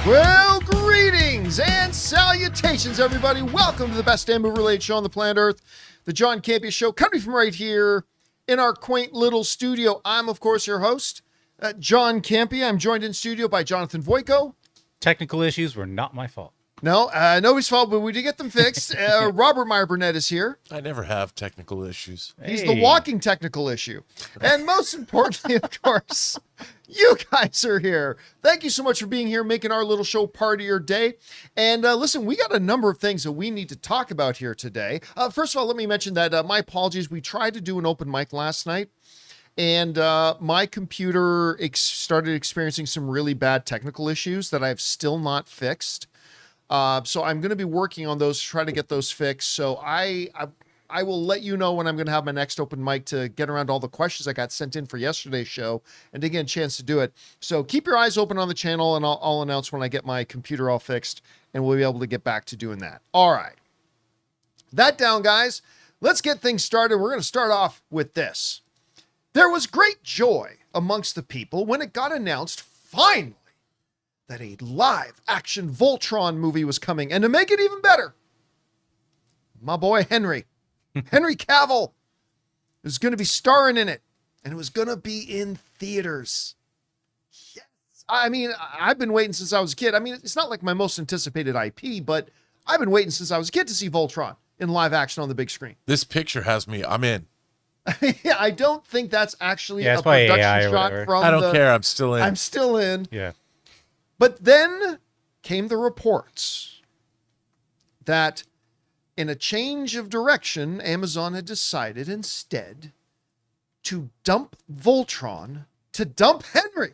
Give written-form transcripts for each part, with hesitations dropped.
Well, greetings and salutations, everybody. Welcome to the best damn movie-related show on the planet Earth, the John Campea Show, coming from right here in our quaint little studio. I'm, of course, your host, John Campea. I'm joined in studio by Jonathan Voico. Technical issues were not my fault. No, nobody's fault, but we did get them fixed. Robert Meyer Burnett is here. I never have technical issues. He's the walking technical issue. And most importantly, of course, you guys are here. Thank you so much for being here, making our little show part of your day. And listen, we got a number of things that we need to talk about here today. First of all, let me mention that my apologies. We tried to do an open mic last night, and my computer started experiencing some really bad technical issues that I've still not fixed. So I'm going to be working on those to try to get those fixed. So I will let you know when I'm going to have my next open mic to get around all the questions I got sent in for yesterday's show and to get a chance to do it. So keep your eyes open on the channel, and I'll announce when I get my computer all fixed, and we'll be able to get back to doing that. All right. That down, guys. Let's get things started. We're going to start off with this. There was great joy amongst the people when it got announced finally that a live-action Voltron movie was coming. And to make it even better, my boy Henry Cavill is going to be starring in it. And it was going to be in theaters. Yes. I mean, I've been waiting since I was a kid. I mean, it's not like my most anticipated IP, but I've been waiting since I was a kid to see Voltron in live action on the big screen. This picture has me. I'm in. Yeah, I don't think that's actually a production AI shot from I don't care. I'm still in. I'm still in. Yeah. But then came the reports that in a change of direction, Amazon had decided instead to dump Voltron, to dump Henry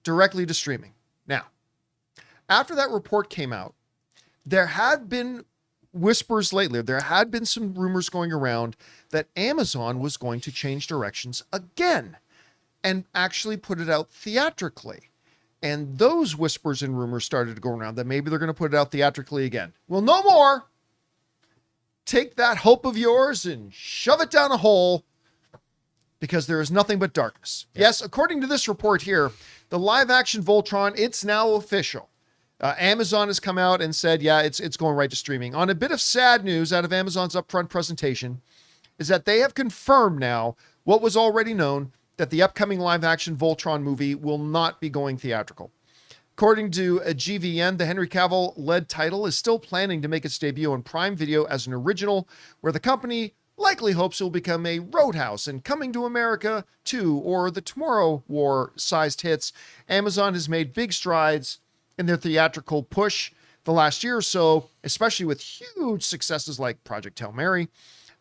directly to streaming. Now, after that report came out, there had been whispers lately. There had been some rumors going around that Amazon was going to change directions again and actually put it out theatrically. And those whispers and rumors started to go around that maybe they're going to put it out theatrically again. Well, no more. Take that hope of yours and shove it down a hole, because there is nothing but darkness. Yep. Yes, according to this report here, the live-action Voltron, it's now official. Amazon has come out and said, yeah, it's going right to streaming. On a bit of sad news out of Amazon's upfront presentation is that they have confirmed now what was already known, that the upcoming live-action Voltron movie will not be going theatrical. According to a GVN, the Henry Cavill-led title is still planning to make its debut on Prime Video as an original, where the company likely hopes it will become a Roadhouse and Coming to America 2 or the Tomorrow War-sized hits. Amazon has made big strides in their theatrical push the last year or so, especially with huge successes like Project Hail Mary.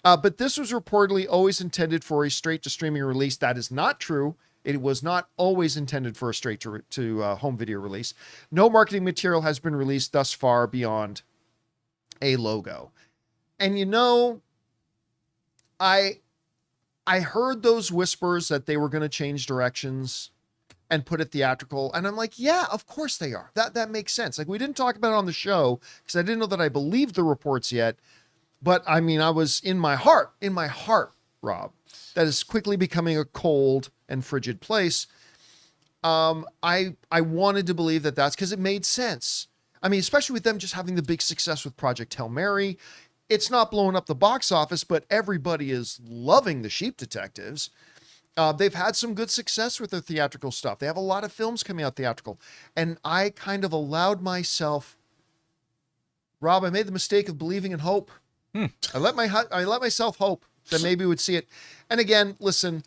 But this was reportedly always intended for a straight-to-streaming release. That is not true. It was not always intended for a straight-to-home video release. No marketing material has been released thus far beyond a logo. And you know, I heard those whispers that they were going to change directions and put it theatrical. And I'm like, yeah, of course they are. That makes sense. Like, we didn't talk about it on the show because I didn't know that I believed the reports yet. But I mean, I was in my heart, Rob, that is quickly becoming a cold and frigid place. I wanted to believe that that's because it made sense. I mean, especially with them just having the big success with Project Hail Mary. It's not blowing up the box office, but everybody is loving the Sheep Detectives. They've had some good success with their theatrical stuff. They have a lot of films coming out theatrical. And I kind of allowed myself, Rob, I made the mistake of believing in hope. I let myself hope that maybe we would see it. And again, listen.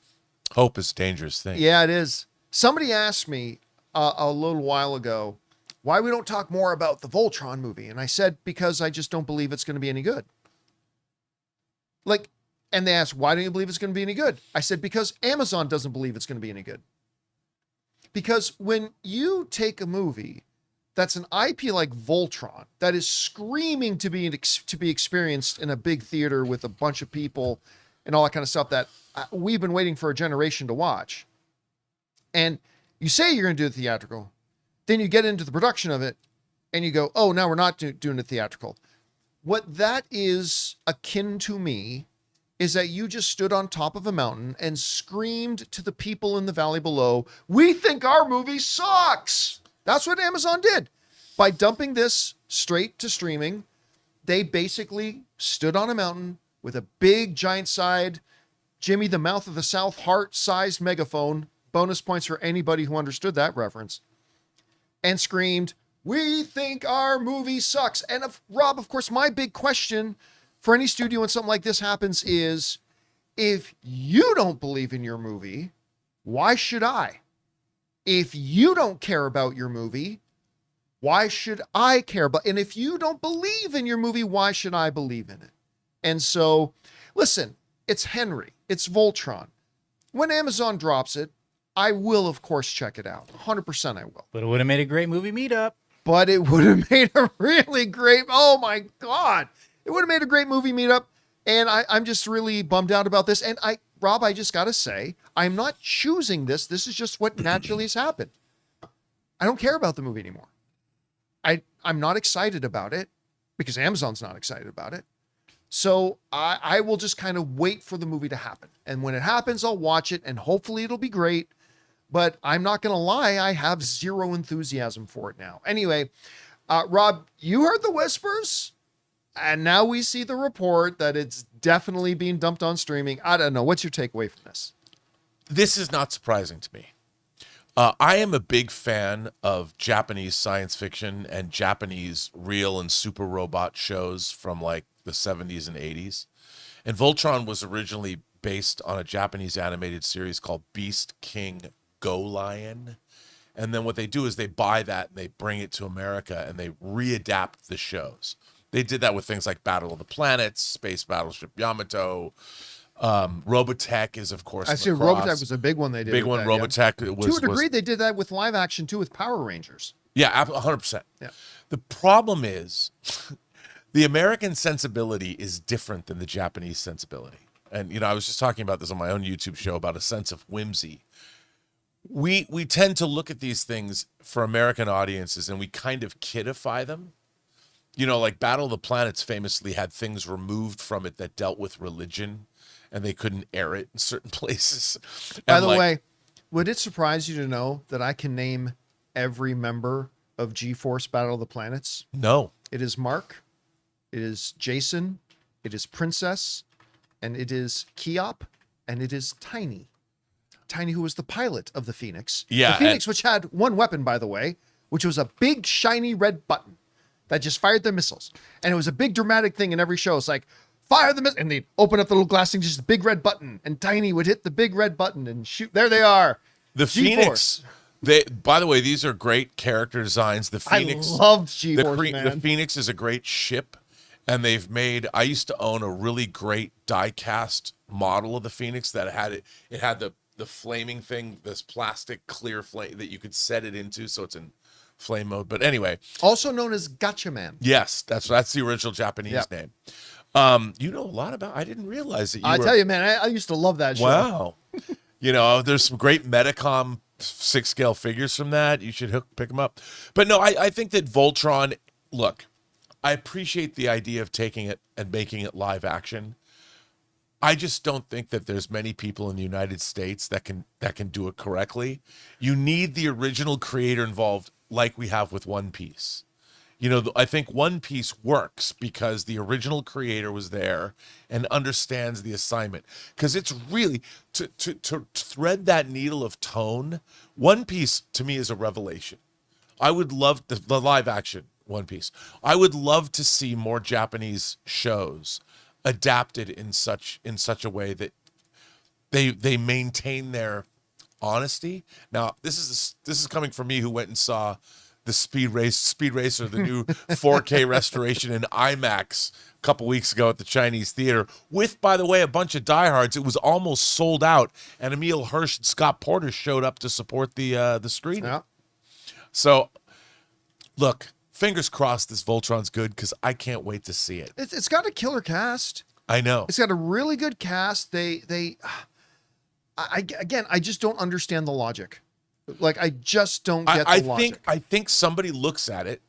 Hope is a dangerous thing. Yeah, it is. Somebody asked me a little while ago why we don't talk more about the Voltron movie. And I said, because I just don't believe it's going to be any good. And they asked, why don't you believe it's going to be any good? I said, because Amazon doesn't believe it's going to be any good. Because when you take a movie that's an IP like Voltron that is screaming to be experienced in a big theater with a bunch of people and all that kind of stuff that we've been waiting for a generation to watch. And you say you're going to do it theatrical, then you get into the production of it and you go, oh, now we're not doing it theatrical. What that is akin to me is that you just stood on top of a mountain and screamed to the people in the valley below, we think our movie sucks. That's what Amazon did. By dumping this straight to streaming, they basically stood on a mountain with a big giant side, Jimmy the Mouth of the South Hart-sized megaphone, bonus points for anybody who understood that reference, and screamed, "We think our movie sucks." And Rob, of course, my big question for any studio when something like this happens is, if you don't believe in your movie, why should I? If you don't care about your movie, why should I care about? And if you don't believe in your movie, why should I believe in it? And so, listen, it's Henry, it's Voltron. When Amazon drops it, I will, of course, check it out. 100% I will. But it would have made a great movie meetup. But it would have made a really great, oh my God. It would have made a great movie meetup. And I'm just really bummed out about this. And Rob, I just got to say, I'm not choosing this. This is just what naturally has happened. I don't care about the movie anymore. I'm not excited about it because Amazon's not excited about it. So I will just kind of wait for the movie to happen. And when it happens, I'll watch it and hopefully it'll be great. But I'm not going to lie, I have zero enthusiasm for it now. Anyway, Rob, you heard the whispers, and now we see the report that it's definitely being dumped on streaming. I don't know. What's your takeaway from this? This is not surprising to me. I am a big fan of Japanese science fiction and Japanese real and super robot shows from like the 70s and 80s. And Voltron was originally based on a Japanese animated series called Beast King Go Lion. And then what they do is they buy that and they bring it to America and they readapt the shows. They did that with things like Battle of the Planets, Space Battleship Yamato. Robotech is, of course, I see Robotech was a big one they did. Big one, that, Robotech. Yeah. Was, to a degree, they did that with live action too, with Power Rangers. Yeah, 100%. Yeah. The problem is the American sensibility is different than the Japanese sensibility. And, you know, I was just talking about this on my own YouTube show about a sense of whimsy. We tend to look at these things for American audiences and we kind of kidify them. You know, like Battle of the Planets famously had things removed from it that dealt with religion and they couldn't air it in certain places. By the way, would it surprise you to know that I can name every member of G-Force Battle of the Planets? No. It is Mark, it is Jason, it is Princess, and it is Keop, and it is Tiny. Tiny, who was the pilot of the Phoenix. Yeah. The Phoenix, which had one weapon, by the way, which was a big, shiny red button that just fired the missiles. And it was a big dramatic thing in every show. It's like, fire the missile. And they'd open up the little glass thing, just a big red button. And Tiny would hit the big red button and shoot. There they are. The G-Force. Phoenix. By the way, these are great character designs. The Phoenix. I loved G-Force, man. The Phoenix is a great ship. And they've made, I used to own a really great die-cast model of the Phoenix that it had the flaming thing, this plastic clear flame that you could set it into. So it's in flame mode. But anyway. Also known as Gotcha Man. Yes, that's the original Japanese name. You know a lot about, I didn't realize that I tell you, man, I used to love that show. Wow. You know, there's some great Metacom 6-scale figures from that. You should pick them up. But no, I think that Voltron, look, I appreciate the idea of taking it and making it live action. I just don't think that there's many people in the United States that can do it correctly. You need the original creator involved, like we have with One Piece. You know, I think One Piece works because the original creator was there and understands the assignment. Because it's really, to thread that needle of tone, One Piece to me is a revelation. I would love the live action One Piece. I would love to see more Japanese shows adapted in such a way that they maintain their honesty. Now, this is coming from me who went and saw the Speed Racer, the new 4K restoration in IMAX a couple weeks ago at the Chinese theater with, by the way, a bunch of diehards. It was almost sold out, and Emil Hirsch and Scott Porter showed up to support the screening. Yeah. So, look, fingers crossed this Voltron's good because I can't wait to see it. It's got a killer cast. I know. It's got a really good cast. I just don't understand the logic. Like, I just don't get the logic. I think somebody looks at it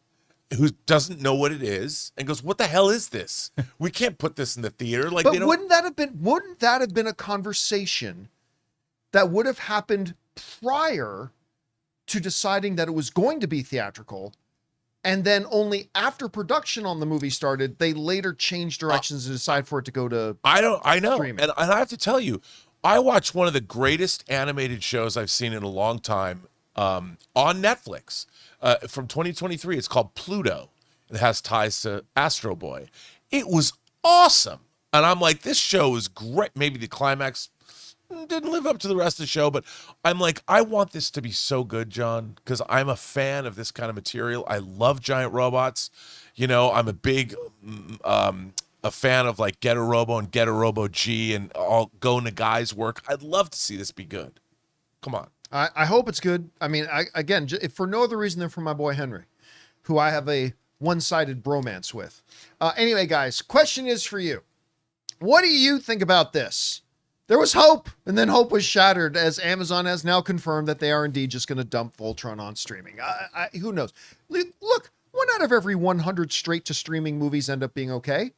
who doesn't know what it is and goes, "What the hell is this? We can't put this in the theater." Like, but wouldn't that have been a conversation that would have happened prior to deciding that it was going to be theatrical. And then only after production on the movie started, they later changed directions and decided for it to go to I know. streaming. And I have to tell you, I watched one of the greatest animated shows I've seen in a long time on Netflix from 2023. It's called Pluto. It has ties to Astro Boy. It was awesome. And I'm like, this show is great. Maybe the climax didn't live up to the rest of the show, but I'm like, I want this to be so good, John, because I'm a fan of this kind of material. I love giant robots. You know, I'm a big a fan of like Get a Robo and Get a Robo G and all Go Nagai's work. I'd love to see this be good. Come on. I hope it's good. I mean, again, if for no other reason than for my boy Henry, who I have a one-sided bromance with. Anyway, guys, question is for you. What do you think about this? There was hope, and then hope was shattered as Amazon has now confirmed that they are indeed just going to dump Voltron on streaming. Who knows? Look, 1 out of every 100 straight-to-streaming movies end up being okay.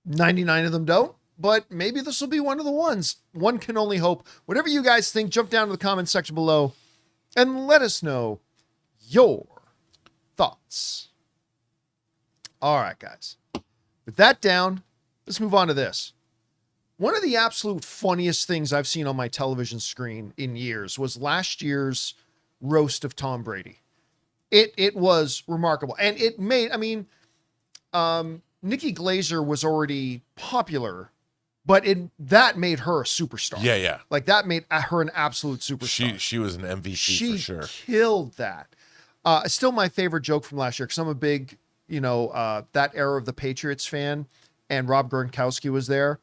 99 of them don't, but maybe this will be one of the ones. One can only hope. Whatever you guys think, jump down to the comment section below and let us know your thoughts. All right, guys. With that down, let's move on to this. One of the absolute funniest things I've seen on my television screen in years was last year's roast of Tom Brady. It was remarkable. And it made, I mean, Nikki Glaser was already popular, but that made her a superstar. Yeah. Like that made her an absolute superstar. She was an MVP for sure. She killed that. Still my favorite joke from last year because I'm a big, that era of the Patriots fan, and Rob Gronkowski was there.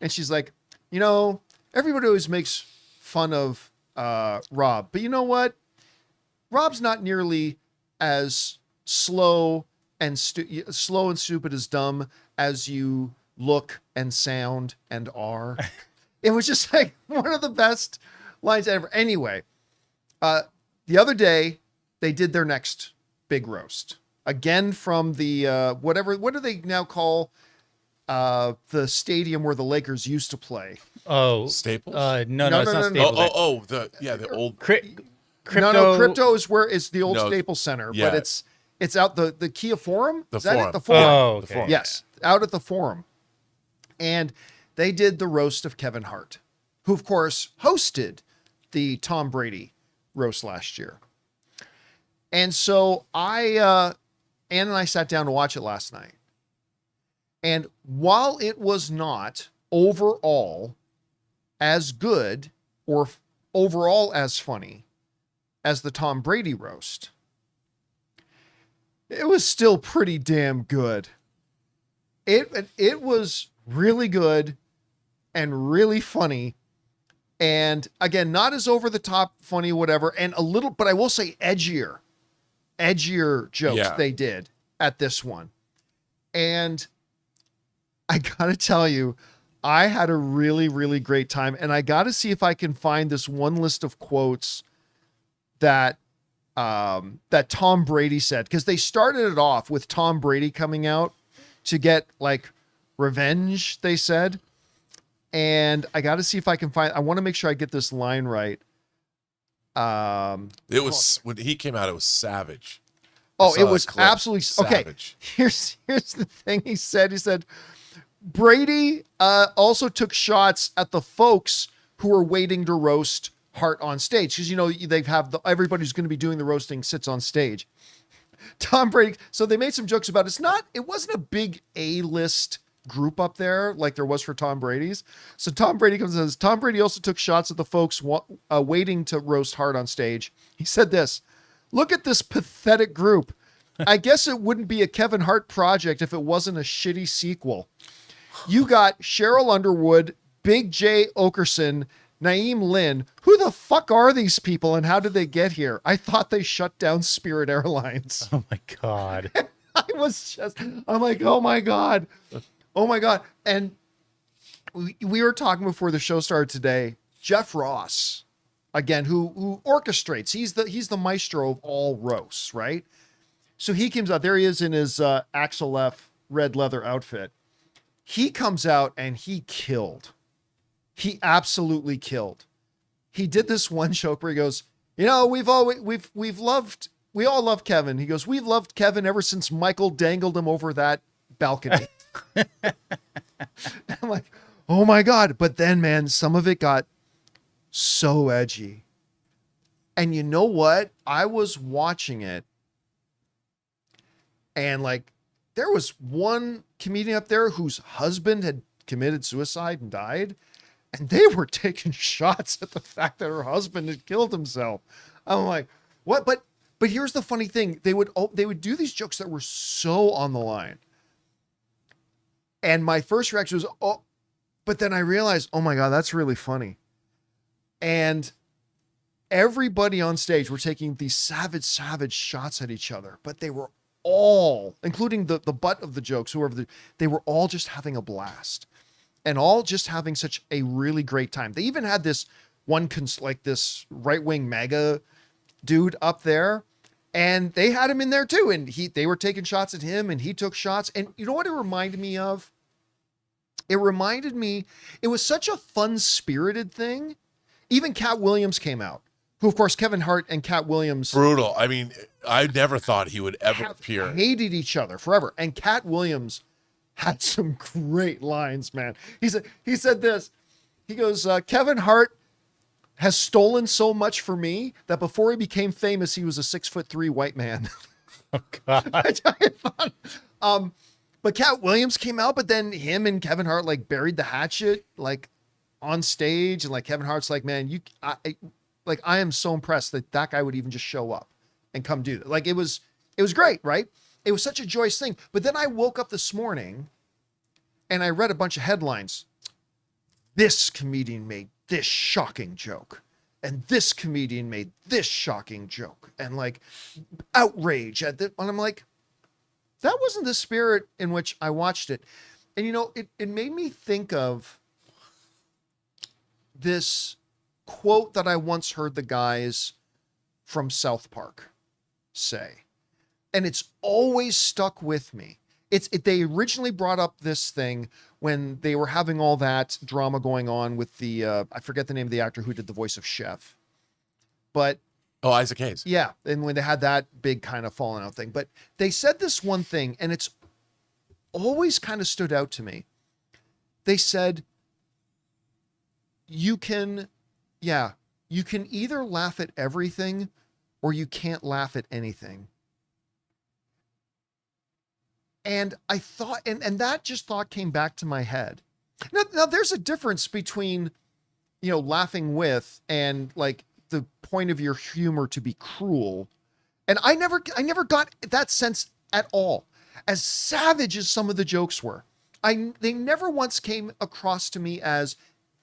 And she's like, everybody always makes fun of Rob, but you know what? Rob's not nearly as slow and stupid as dumb as you look and sound and are. It was just like one of the best lines ever. Anyway, the other day they did their next big roast again from the what do they now call the stadium where the Lakers used to play? Oh, Staples? No, it's not no. Staples. The old Crypto. No, Crypto is the old No, Staples Center, yeah. but it's out the Kia Forum. The Is that Forum. it? The Forum. Oh, okay. The Forum. Yes, out at the Forum. And they did the roast of Kevin Hart, who of course hosted the Tom Brady roast last year. And so Ann and I sat down to watch it last night. And while it was not overall as good or overall as funny as the Tom Brady roast, it was still pretty damn good. It was really good and really funny. And again, not as over the top funny, whatever, and a little, but I will say edgier jokes they did at this one. And I gotta tell you, I had a really, really great time. And I gotta see if I can find this one list of quotes that Tom Brady said, because they started it off with Tom Brady coming out to get like revenge, they said. And I got to see if I can find, I want to make sure I get this line right. It was, when he came out, it was savage. Oh, I it saw was that clip. absolutely Savage. okay. Here's the thing he said. He said, Brady also took shots at the folks who were waiting to roast Hart on stage. Because, they have everybody who's going to be doing the roasting sits on stage. Tom Brady. So they made some jokes about it wasn't a big A-list group up there like there was for Tom Brady's. So Tom Brady comes and says, Tom Brady also took shots at the folks waiting to roast Hart on stage. He said this, look at this pathetic group. I guess it wouldn't be a Kevin Hart project if it wasn't a shitty sequel. You got Cheryl Underwood, Big J Okerson, Naeem Lynn. Who the fuck are these people and how did they get here? I thought they shut down Spirit Airlines. Oh my God. I'm like, oh my God. Oh my God. And we were talking before the show started today, Jeff Ross, again, who orchestrates, he's the maestro of all roasts, right? So he comes out, there he is in his Axel F red leather outfit. He comes out and he killed. He absolutely killed. He did this one joke where he goes, You know, we all love Kevin. He goes, we've loved Kevin ever since Michael dangled him over that balcony. I'm like, oh my God. But then, man, some of it got so edgy. And you know what? I was watching it and like, there was one comedian up there whose husband had committed suicide and died. And they were taking shots at the fact that her husband had killed himself. I'm like, what? But here's the funny thing. They would do these jokes that were so on the line. And my first reaction was, oh, but then I realized, oh my God, that's really funny. And everybody on stage were taking these savage shots at each other, but they were all, including the butt of the jokes, they were all just having a blast and all just having such a really great time. They even had this this right-wing MAGA dude up there, and they had him in there too. And they were taking shots at him and he took shots. And you know what it reminded me of? It reminded me, it was such a fun-spirited thing. Even Cat Williams came out, who of course Kevin Hart and Cat Williams Brutal. I mean, I never thought he would ever appear. Hated each other forever. And Cat Williams had some great lines, man. He said this. He goes, Kevin Hart has stolen so much for me that before he became famous, he was a 6'3" white man. Oh God. But Cat Williams came out, but then him and Kevin Hart like buried the hatchet like on stage, and like Kevin Hart's like, man, I am so impressed that guy would even just show up and come do that. Like it was great, right? It was such a joyous thing. But then I woke up this morning and I read a bunch of headlines. This comedian made this shocking joke. And this comedian made this shocking joke. And like outrage at and I'm like, that wasn't the spirit in which I watched it. And you know, it made me think of this quote that I once heard the guys from South Park say. And it's always stuck with me. They originally brought up this thing when they were having all that drama going on with the, I forget the name of the actor who did the voice of Chef. But Oh, Isaac Hayes. yeah, and when they had that big kind of falling out thing. But they said this one thing, and it's always kind of stood out to me. They said, you can either laugh at everything or you can't laugh at anything. And I thought, and that just thought came back to my head. Now there's a difference between, you know, laughing with and like the point of your humor to be cruel. And I never got that sense at all. As savage as some of the jokes were, they never once came across to me as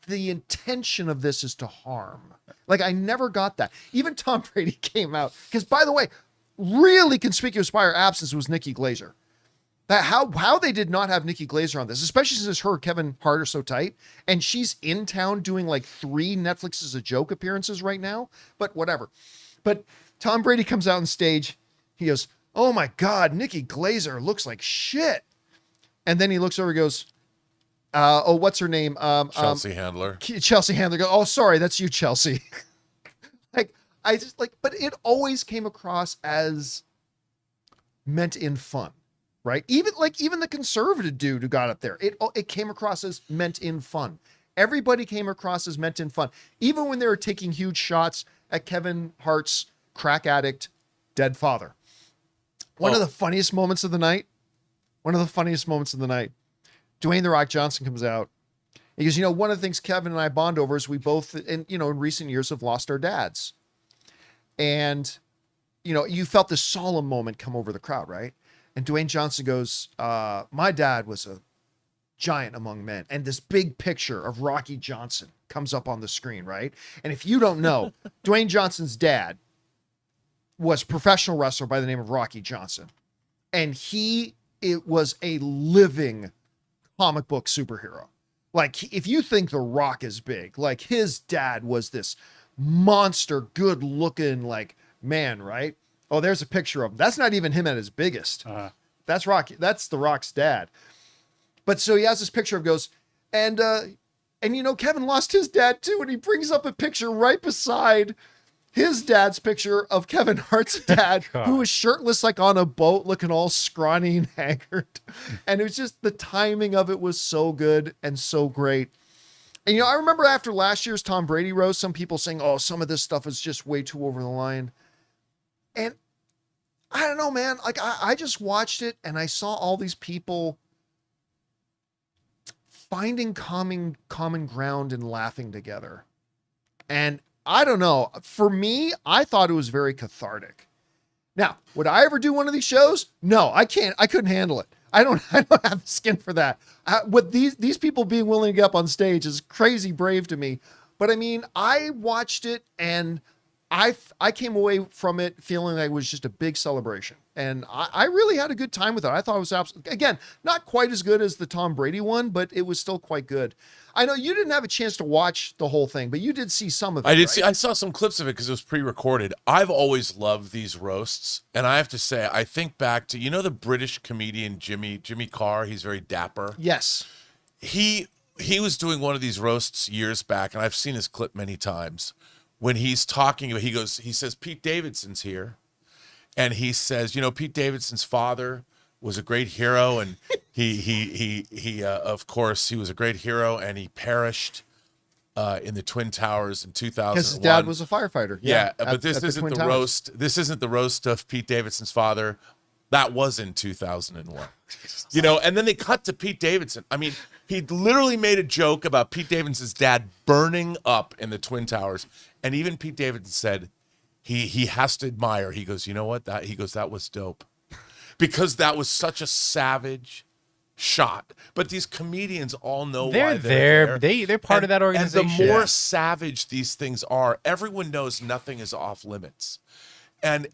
the intention of this is to harm. Like I never got that. Even Tom Brady came out, because by the way, really conspicuous by her absence was Nikki Glaser. That how they did not have Nikki Glaser on this, especially since her and Kevin Hart are so tight, and she's in town doing like 3 Netflix as a joke appearances right now. But whatever. But Tom Brady comes out on stage. He goes, "Oh my God, Nikki Glaser looks like shit." And then he looks over and goes, "Oh, what's her name? Chelsea Handler. Chelsea Handler." Goes, "Oh, sorry, that's you, Chelsea." Like I just like, but it always came across as meant in fun. Right? Even the conservative dude who got up there, it came across as meant in fun. Everybody came across as meant in fun. Even when they were taking huge shots at Kevin Hart's crack addict dead father. One of the funniest moments of the night. Dwayne "The Rock" Johnson comes out. He goes, you know, one of the things Kevin and I bond over is we both, in recent years have lost our dads. And, you know, you felt this solemn moment come over the crowd, right? And Dwayne Johnson goes, my dad was a giant among men. And this big picture of Rocky Johnson comes up on the screen, right? And if you don't know, Dwayne Johnson's dad was a professional wrestler by the name of Rocky Johnson. And it was a living comic book superhero. Like, if you think The Rock is big, like his dad was this monster, good looking, like man, right? Oh, there's a picture of him. That's not even him at his biggest. That's Rocky. That's The Rock's dad. But so he has this picture of goes, and you know, Kevin lost his dad too. And he brings up a picture right beside his dad's picture of Kevin Hart's dad, who was shirtless, like on a boat, looking all scrawny and haggard. And it was just, the timing of it was so good and so great. And, you know, I remember after last year's Tom Brady roast, some people saying, oh, some of this stuff is just way too over the line. And I don't know, man. Like, I just watched it and I saw all these people finding common ground and laughing together. And I don't know. For me, I thought it was very cathartic. Now, would I ever do one of these shows? No, I can't. I couldn't handle it. I don't have the skin for that. With these people being willing to get up on stage is crazy brave to me. But I mean, I watched it and I came away from it feeling like it was just a big celebration. And I really had a good time with it. I thought it was absolutely, again, not quite as good as the Tom Brady one, but it was still quite good. I know you didn't have a chance to watch the whole thing, but you did see some of it. I saw some clips of it because it was pre-recorded. I've always loved these roasts. And I have to say, I think back to, you know, the British comedian Jimmy Carr. He's very dapper. Yes. He was doing one of these roasts years back, and I've seen his clip many times. When he's talking, he says, Pete Davidson's here. And he says, you know, Pete Davidson's father was a great hero. And he of course, he was a great hero and he perished in the Twin Towers in 2001. Because his dad was a firefighter. Yeah, but this isn't the roast. This isn't the roast of Pete Davidson's father. That was in 2001. You know, and then they cut to Pete Davidson. I mean, he literally made a joke about Pete Davidson's dad burning up in the Twin Towers. And even Pete Davidson said he has to admire. He goes, you know what? That was dope. Because that was such a savage shot. But these comedians all know why they're there. They're part of that organization. And the more savage these things are, everyone knows nothing is off limits. And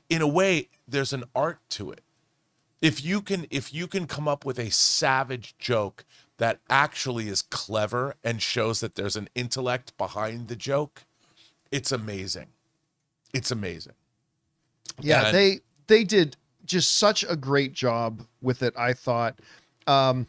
in a way, there's an art to it. If you can come up with a savage joke that actually is clever and shows that there's an intellect behind the joke, it's amazing. It's amazing. Yeah, and they did just such a great job with it, I thought. The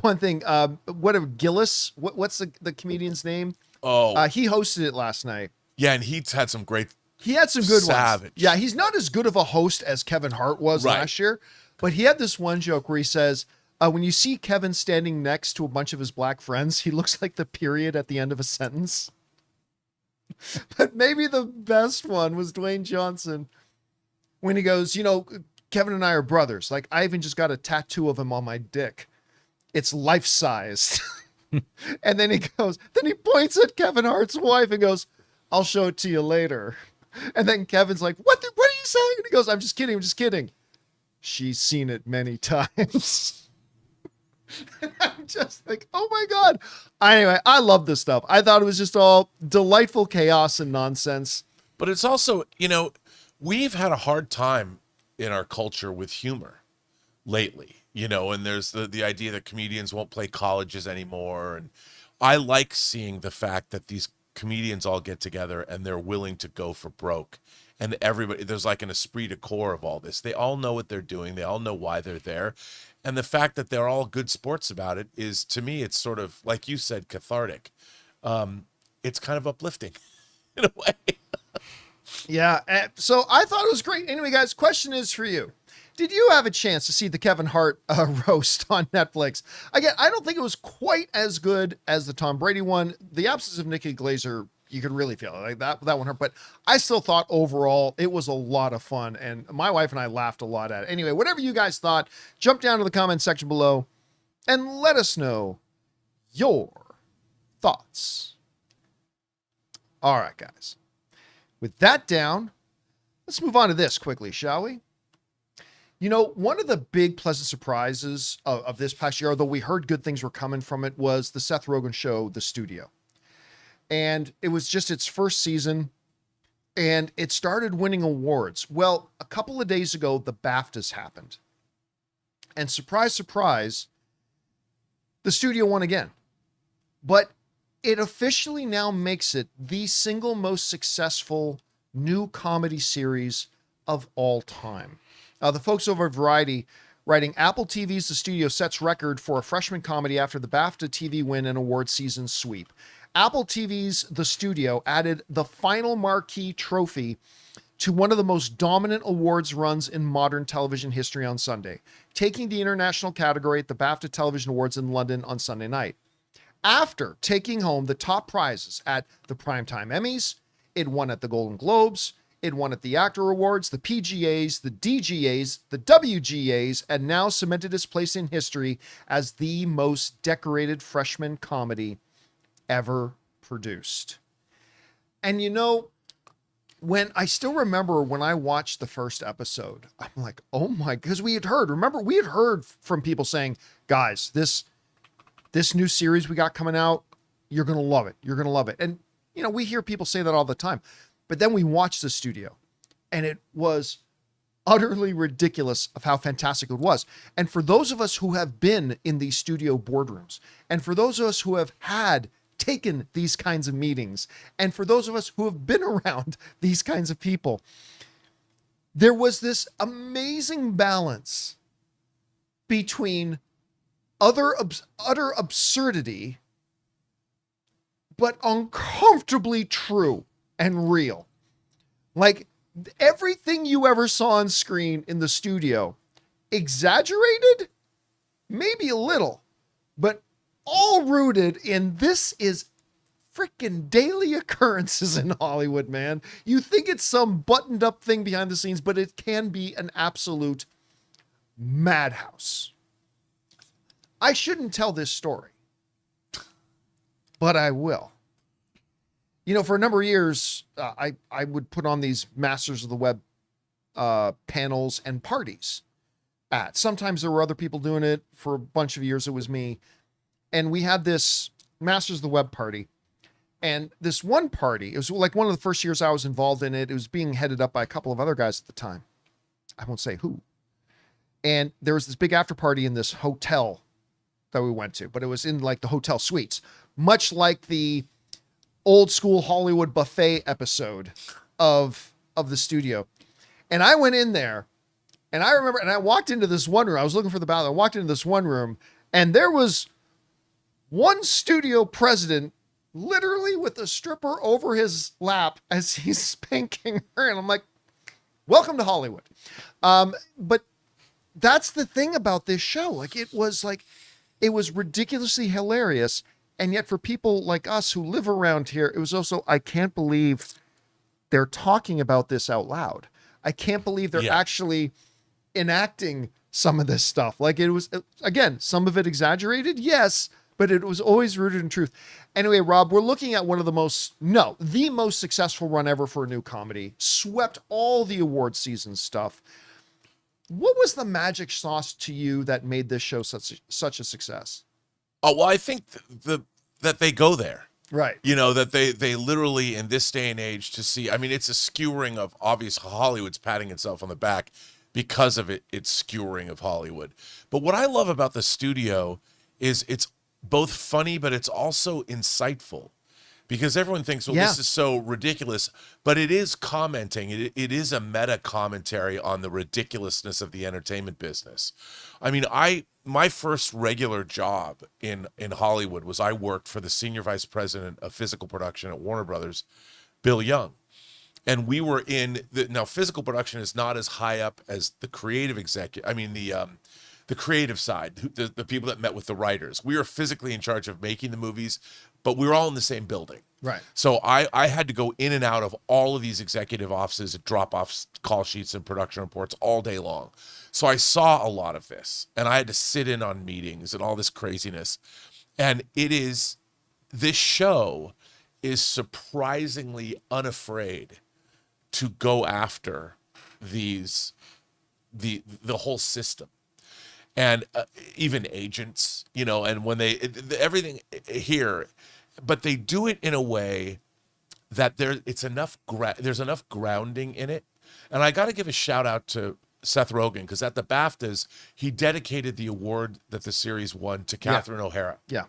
one thing, whatever, Gillis, what's the comedian's name? Oh. He hosted it last night. Yeah, and he had some great He had some good savage ones. Yeah, he's not as good of a host as Kevin Hart was last year, but he had this one joke where he says, when you see Kevin standing next to a bunch of his black friends, he looks like the period at the end of a sentence. But maybe the best one was Dwayne Johnson when he goes, you know, Kevin and I are brothers. Like, I even just got a tattoo of him on my dick. It's life-sized. And then he points at Kevin Hart's wife and goes, I'll show it to you later. And then Kevin's like, what are you saying? And he goes, I'm just kidding. She's seen it many times. And I'm just like, oh my God. Anyway, I love this stuff. I thought it was just all delightful chaos and nonsense. But it's also, you know, we've had a hard time in our culture with humor lately, you know, and there's the idea that comedians won't play colleges anymore. And I like seeing the fact that these comedians all get together and they're willing to go for broke. And everybody, there's like an esprit de corps of all this. They all know what they're doing. They all know why they're there. And the fact that they're all good sports about it is, to me, it's sort of, like you said, cathartic. It's kind of uplifting in a way. Yeah. So I thought it was great. Anyway, guys, question is for you. Did you have a chance to see the Kevin Hart roast on Netflix? Again, I don't think it was quite as good as the Tom Brady one. The absence of Nikki Glaser, you could really feel it. Like that one hurt, but I still thought overall it was a lot of fun, and my wife and I laughed a lot at it. Anyway, whatever you guys thought, jump down to the comment section below and let us know your thoughts. All right, guys. With that down, let's move on to this quickly, shall we? You know, one of the big pleasant surprises of this past year, although we heard good things were coming from it, was the Seth Rogen show, The Studio. And it was just its first season, and it started winning awards. Well, a couple of days ago, the BAFTAs happened. And surprise, surprise, The Studio won again. But it officially now makes it the single most successful new comedy series of all time. The folks over at Variety writing, Apple TV's The Studio sets record for a freshman comedy after the BAFTA TV win and award season sweep. Apple TV's The Studio added the final marquee trophy to one of the most dominant awards runs in modern television history on Sunday, taking the international category at the BAFTA Television Awards in London on Sunday night. After taking home the top prizes at the Primetime Emmys, it won at the Golden Globes, it won at the Actor Awards, the PGAs, the DGAs, the WGAs, and now cemented its place in history as the most decorated freshman comedy ever produced. And you know, when I still remember when I watched the first episode, I'm like, oh my, because we had heard from people saying, guys, this new series we got coming out, you're going to love it. You're going to love it. And, you know, we hear people say that all the time, but then we watched The Studio and it was utterly ridiculous of how fantastic it was. And for those of us who have been in these studio boardrooms, and for those of us who have taken these kinds of meetings, and for those of us who have been around these kinds of people, there was this amazing balance between utter absurdity, but uncomfortably true and real. Like everything you ever saw on screen in The Studio, exaggerated, maybe a little, but all rooted in this is freaking daily occurrences in Hollywood, man. You think it's some buttoned up thing behind the scenes, but it can be an absolute madhouse. I shouldn't tell this story, but I will. You know, for a number of years, I would put on these Masters of the Web panels and parties. Sometimes there were other people doing it. For a bunch of years, it was me. And we had this Masters of the Web party. And this one party, it was like one of the first years I was involved in it. It was being headed up by a couple of other guys at the time. I won't say who. And there was this big after party in this hotel that we went to, but it was in like the hotel suites, much like the old school Hollywood buffet episode of The Studio. And I went in there and I remember, and I walked into this one room. I was looking for the bathroom. I walked into this one room and there was one studio president literally with a stripper over his lap as he's spanking her. And I'm like, welcome to Hollywood. But that's the thing about this show. Like it was ridiculously hilarious. And yet for people like us who live around here, it was also, I can't believe they're talking about this out loud. I can't believe they're actually enacting some of this stuff. Like it was, again, some of it exaggerated. Yes. But it was always rooted in truth. Anyway, Rob, we're looking at the most successful run ever for a new comedy. Swept all the award season stuff. What was the magic sauce to you that made this show such a success? Oh, well, I think that they go there. Right. You know, that they literally, in this day and age, to see, I mean, it's a skewering of, obvious Hollywood's patting itself on the back because of its skewering of Hollywood. But what I love about The Studio is it's both funny, but it's also insightful, because everyone thinks, well, this is so ridiculous, but it is commenting. It is a meta commentary on the ridiculousness of the entertainment business. I mean, my first regular job in Hollywood was I worked for the senior vice president of physical production at Warner Brothers, Bill Young. And we were now physical production is not as high up as the creative executive. I mean, the creative side, the people that met with the writers. We were physically in charge of making the movies, but we were all in the same building. Right. So I had to go in and out of all of these executive offices, drop off call sheets and production reports all day long. So I saw a lot of this, and I had to sit in on meetings and all this craziness. And this show is surprisingly unafraid to go after the whole system. And even agents, you know, and when everything here, but they do it in a way that there's enough grounding in it. And I got to give a shout out to Seth Rogen, because at the BAFTAs, he dedicated the award that the series won to Catherine O'Hara. Yeah.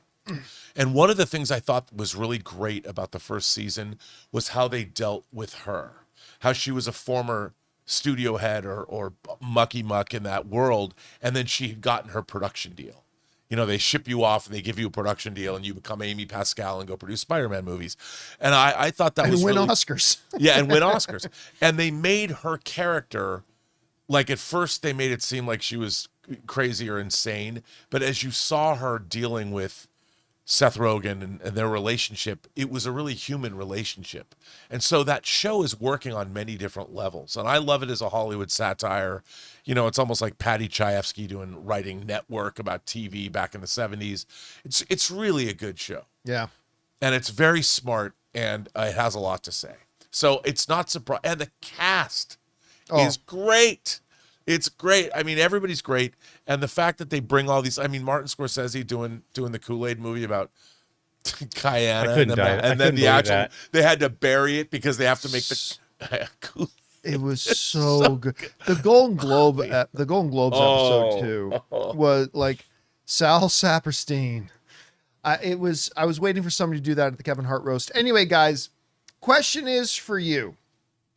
And one of the things I thought was really great about the first season was how they dealt with her, how she was a former studio head or mucky muck in that world, and then she had gotten her production deal. You know, they ship you off and they give you a production deal and you become Amy Pascal and go produce Spider-Man movies. And I thought that was win really, Oscars. yeah, and win Oscars. And they made her character, like at first they made it seem like she was crazy or insane, but as you saw her dealing with Seth Rogen and their relationship, it was a really human relationship. And so that show is working on many different levels. And I love it as a Hollywood satire. You know, it's almost like Patty Chayefsky writing Network about TV back in the 70s. It's really a good show. Yeah. And it's very smart, and it has a lot to say. So it's not surprising. And the cast is great. It's great. I mean, everybody's great. And the fact that they bring all these, I mean, Martin Scorsese doing the Kool-Aid movie about Guyana. And then the actual, they had to bury it because they have to make the Kool-Aid. It was so good. The Golden Globes episode 2 was like Sal Saperstein. I was waiting for somebody to do that at the Kevin Hart roast. Anyway, guys, question is for you.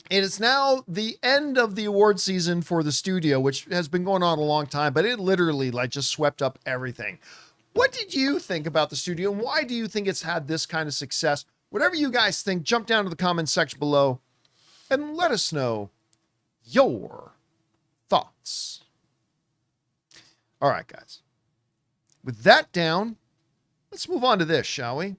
It is now the end of the award season for the studio, which has been going on a long time, but it literally like just swept up everything. What did you think about the studio, and why do you think it's had this kind of success? Whatever you guys think, jump down to the comments section below and let us know your thoughts. All right, guys. With that down, let's move on to this, shall we?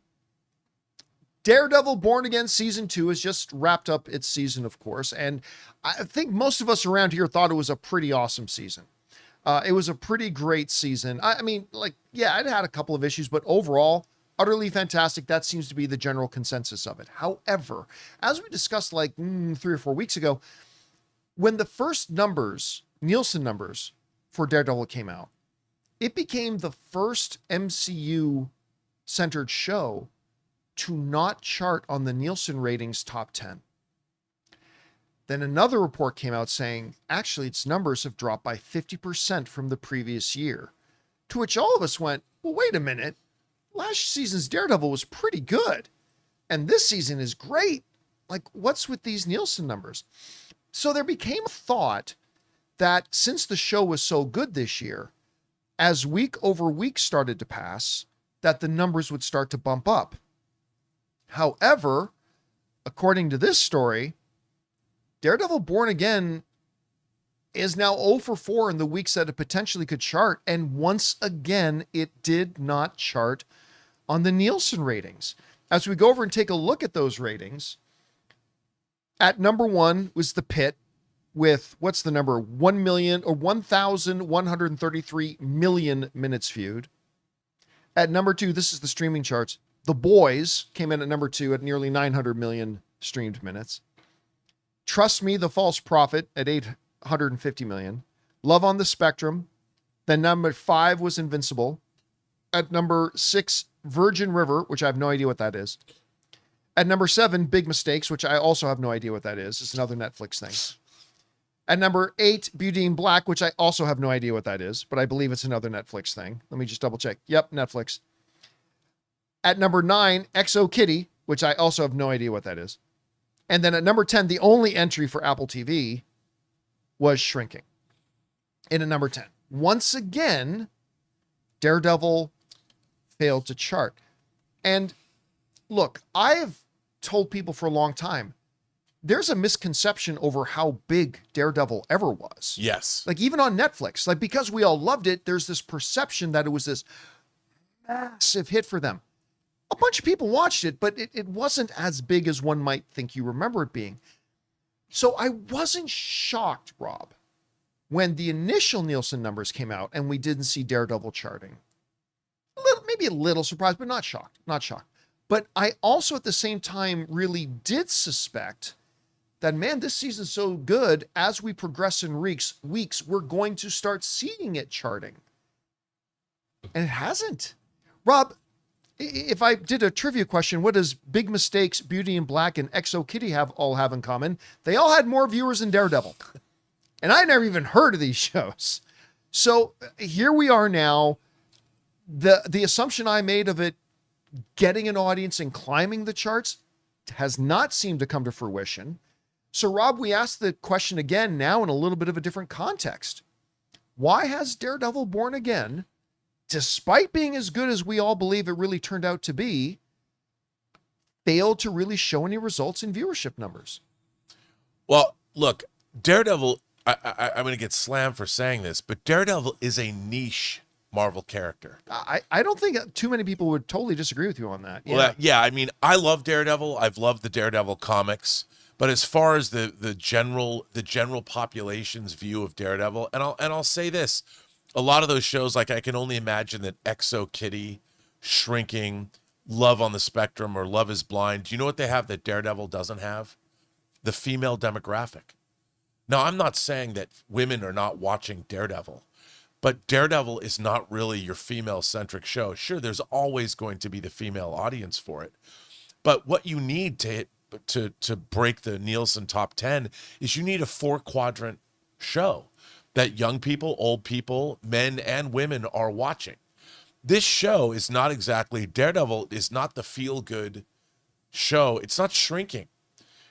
Daredevil Born Again Season 2 has just wrapped up its season, of course, and I think most of us around here thought it was a pretty awesome season. It was a pretty great season. I mean, like, yeah, it had a couple of issues, but overall, utterly fantastic. That seems to be the general consensus of it. However, as we discussed like 3 or 4 weeks ago, when the first numbers, Nielsen numbers for Daredevil came out, it became the first MCU-centered show to not chart on the Nielsen ratings top 10. Then another report came out saying, actually, its numbers have dropped by 50% from the previous year. To which all of us went, well, wait a minute. Last season's Daredevil was pretty good. And this season is great. Like, what's with these Nielsen numbers? So there became a thought that since the show was so good this year, as week over week started to pass, that the numbers would start to bump up. However, according to this story, Daredevil Born Again is now 0 for 4 in the weeks that it potentially could chart. And once again, it did not chart on the Nielsen ratings. As we go over and take a look at those ratings, at number 1 was The Pit with, what's the number? 1,133 million minutes viewed. At number 2, this is the streaming charts. The Boys came in at number 2 at nearly 900 million streamed minutes. Trust Me, The False Prophet at 850 million. Love on the Spectrum. Then number 5 was Invincible. At number 6, Virgin River, which I have no idea what that is. At number 7, Big Mistakes, which I also have no idea what that is. It's another Netflix thing. At number 8, Beauty in Black, which I also have no idea what that is, but I believe it's another Netflix thing. Let me just double check. Yep, Netflix. At number 9, XO Kitty, which I also have no idea what that is. And then at number 10, the only entry for Apple TV was Shrinking. In at number 10. Once again, Daredevil failed to chart. And look, I have told people for a long time, there's a misconception over how big Daredevil ever was. Yes. Like even on Netflix, like because we all loved it, there's this perception that it was this massive hit for them. A bunch of people watched it, but it wasn't as big as one might think you remember it being. So I wasn't shocked, Rob, when the initial Nielsen numbers came out and we didn't see Daredevil charting. Maybe a little surprised, but not shocked. Not shocked. But I also at the same time really did suspect that, man, this season's so good. As we progress in weeks, we're going to start seeing it charting. And it hasn't. Rob, if I did a trivia question, what does Big Mistakes, Beauty in Black, and XO Kitty all have in common? They all had more viewers than Daredevil. And I never even heard of these shows. So here we are now. The assumption I made of it getting an audience and climbing the charts has not seemed to come to fruition. So, Rob, we asked the question again now in a little bit of a different context. Why has Daredevil Born Again, despite being as good as we all believe it really turned out to be, failed to really show any results in viewership numbers? Well, look, Daredevil, I'm going to get slammed for saying this, but Daredevil is a niche Marvel character. I don't think too many people would totally disagree with you on that. Yeah. Well, yeah, I mean, I love Daredevil. I've loved the Daredevil comics. But as far as the general population's view of Daredevil, and I'll say this, a lot of those shows, like I can only imagine that Exo Kitty, Shrinking, Love on the Spectrum, or Love is Blind. Do you know what they have that Daredevil doesn't have? The female demographic. Now, I'm not saying that women are not watching Daredevil, but Daredevil is not really your female-centric show. Sure, there's always going to be the female audience for it, but what you need to break the Nielsen top 10 is you need a 4-quadrant show that young people, old people, men and women are watching. This show is not exactly, Daredevil is not the feel-good show. It's not Shrinking.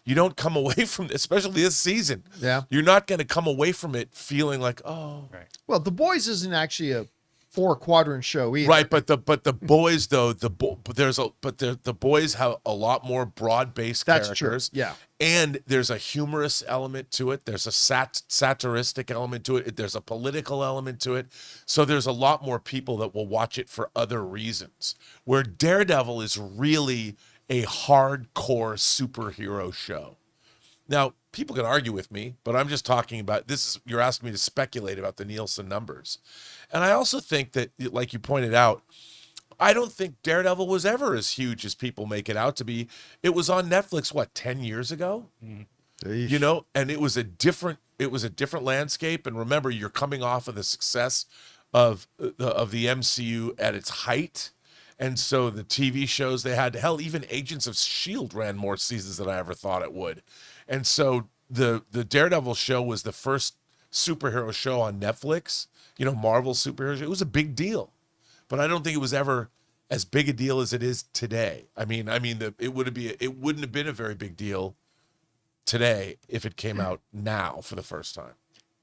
You don't come away from, especially this season. Yeah. You're not going to come away from it feeling like, oh. Right. Well, The Boys isn't actually a 4-quadrant show either. Right, but the boys though, the boys have a lot more broad-based That's characters. true. Yeah. And there's a humorous element to it. There's a satiristic element to it. There's a political element to it. So there's a lot more people that will watch it for other reasons. Where Daredevil is really a hardcore superhero show. Now, people can argue with me, but I'm just talking about this. You're asking me to speculate about the Nielsen numbers. And I also think that, like you pointed out, I don't think Daredevil was ever as huge as people make it out to be. It was on Netflix, what, 10 years ago? You know, and it was a different landscape. And remember, you're coming off of the success of the MCU at its height. And so the TV shows they had, hell, even Agents of S.H.I.E.L.D. ran more seasons than I ever thought it would. And so the Daredevil show was the first superhero show on Netflix, you know, Marvel superhero show. It was a big deal, but I don't think it was ever as big a deal as it is today. It wouldn't have been a very big deal today if it came out now for the first time.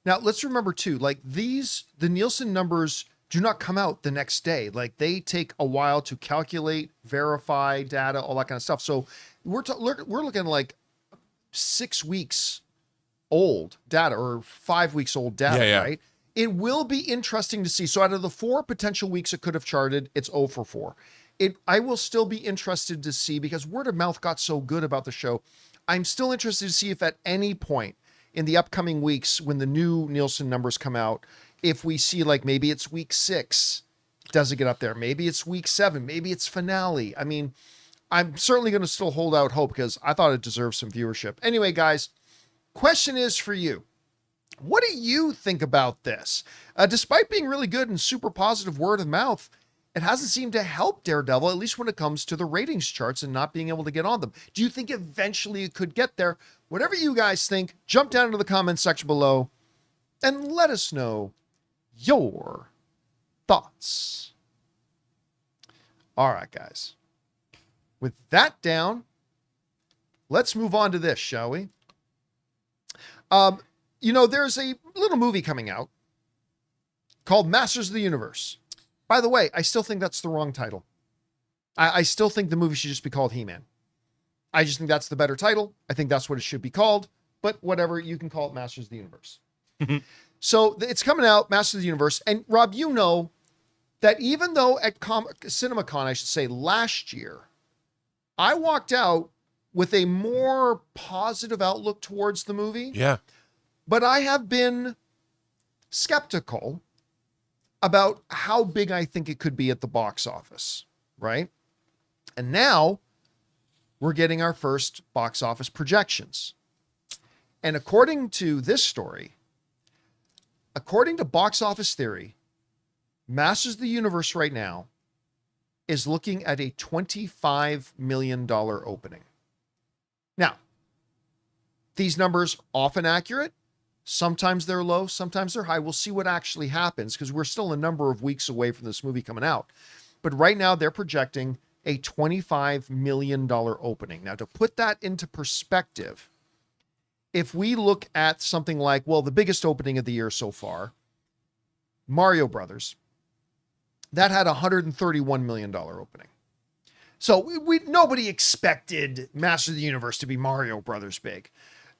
Now, let's remember too, like the Nielsen numbers do not come out the next day. Like they take a while to calculate, verify data, all that kind of stuff. So we're looking like 6 weeks old data or 5 weeks old data, right? It will be interesting to see. So out of the 4 potential weeks it could have charted, it's 0 for 4. I will still be interested to see, because word of mouth got so good about the show. I'm still interested to see if at any point in the upcoming weeks, when the new Nielsen numbers come out, if we see like maybe it's week 6, does it get up there? Maybe it's week 7, maybe it's finale. I mean, I'm certainly going to still hold out hope because I thought it deserved some viewership. Anyway, guys, question is for you. What do you think about this? Despite being really good and super positive word of mouth, it hasn't seemed to help Daredevil, at least when it comes to the ratings charts and not being able to get on them. Do you think eventually it could get there? Whatever you guys think, jump down into the comments section below and let us know your thoughts. All right, guys. With that down, let's move on to this, shall we? You know, there's a little movie coming out called Masters of the Universe. By the way, I still think that's the wrong title. I still think the movie should just be called He-Man. I just think that's the better title. I think that's what it should be called. But whatever, you can call it Masters of the Universe. So it's coming out, Masters of the Universe. And Rob, you know that even though at CinemaCon, I should say, last year, I walked out with a more positive outlook towards the movie. Yeah. But I have been skeptical about how big I think it could be at the box office, right? And now we're getting our first box office projections. And according to this story, according to Box Office Theory, Masters of the Universe right now is looking at a $25 million opening. Now, these numbers often accurate. Sometimes they're low, sometimes they're high. We'll see what actually happens because we're still a number of weeks away from this movie coming out. But right now they're projecting a $25 million opening. Now, to put that into perspective, if we look at something like, well, the biggest opening of the year so far, Mario Brothers, that had a $131 million opening. So nobody expected Masters of the Universe to be Mario Brothers big.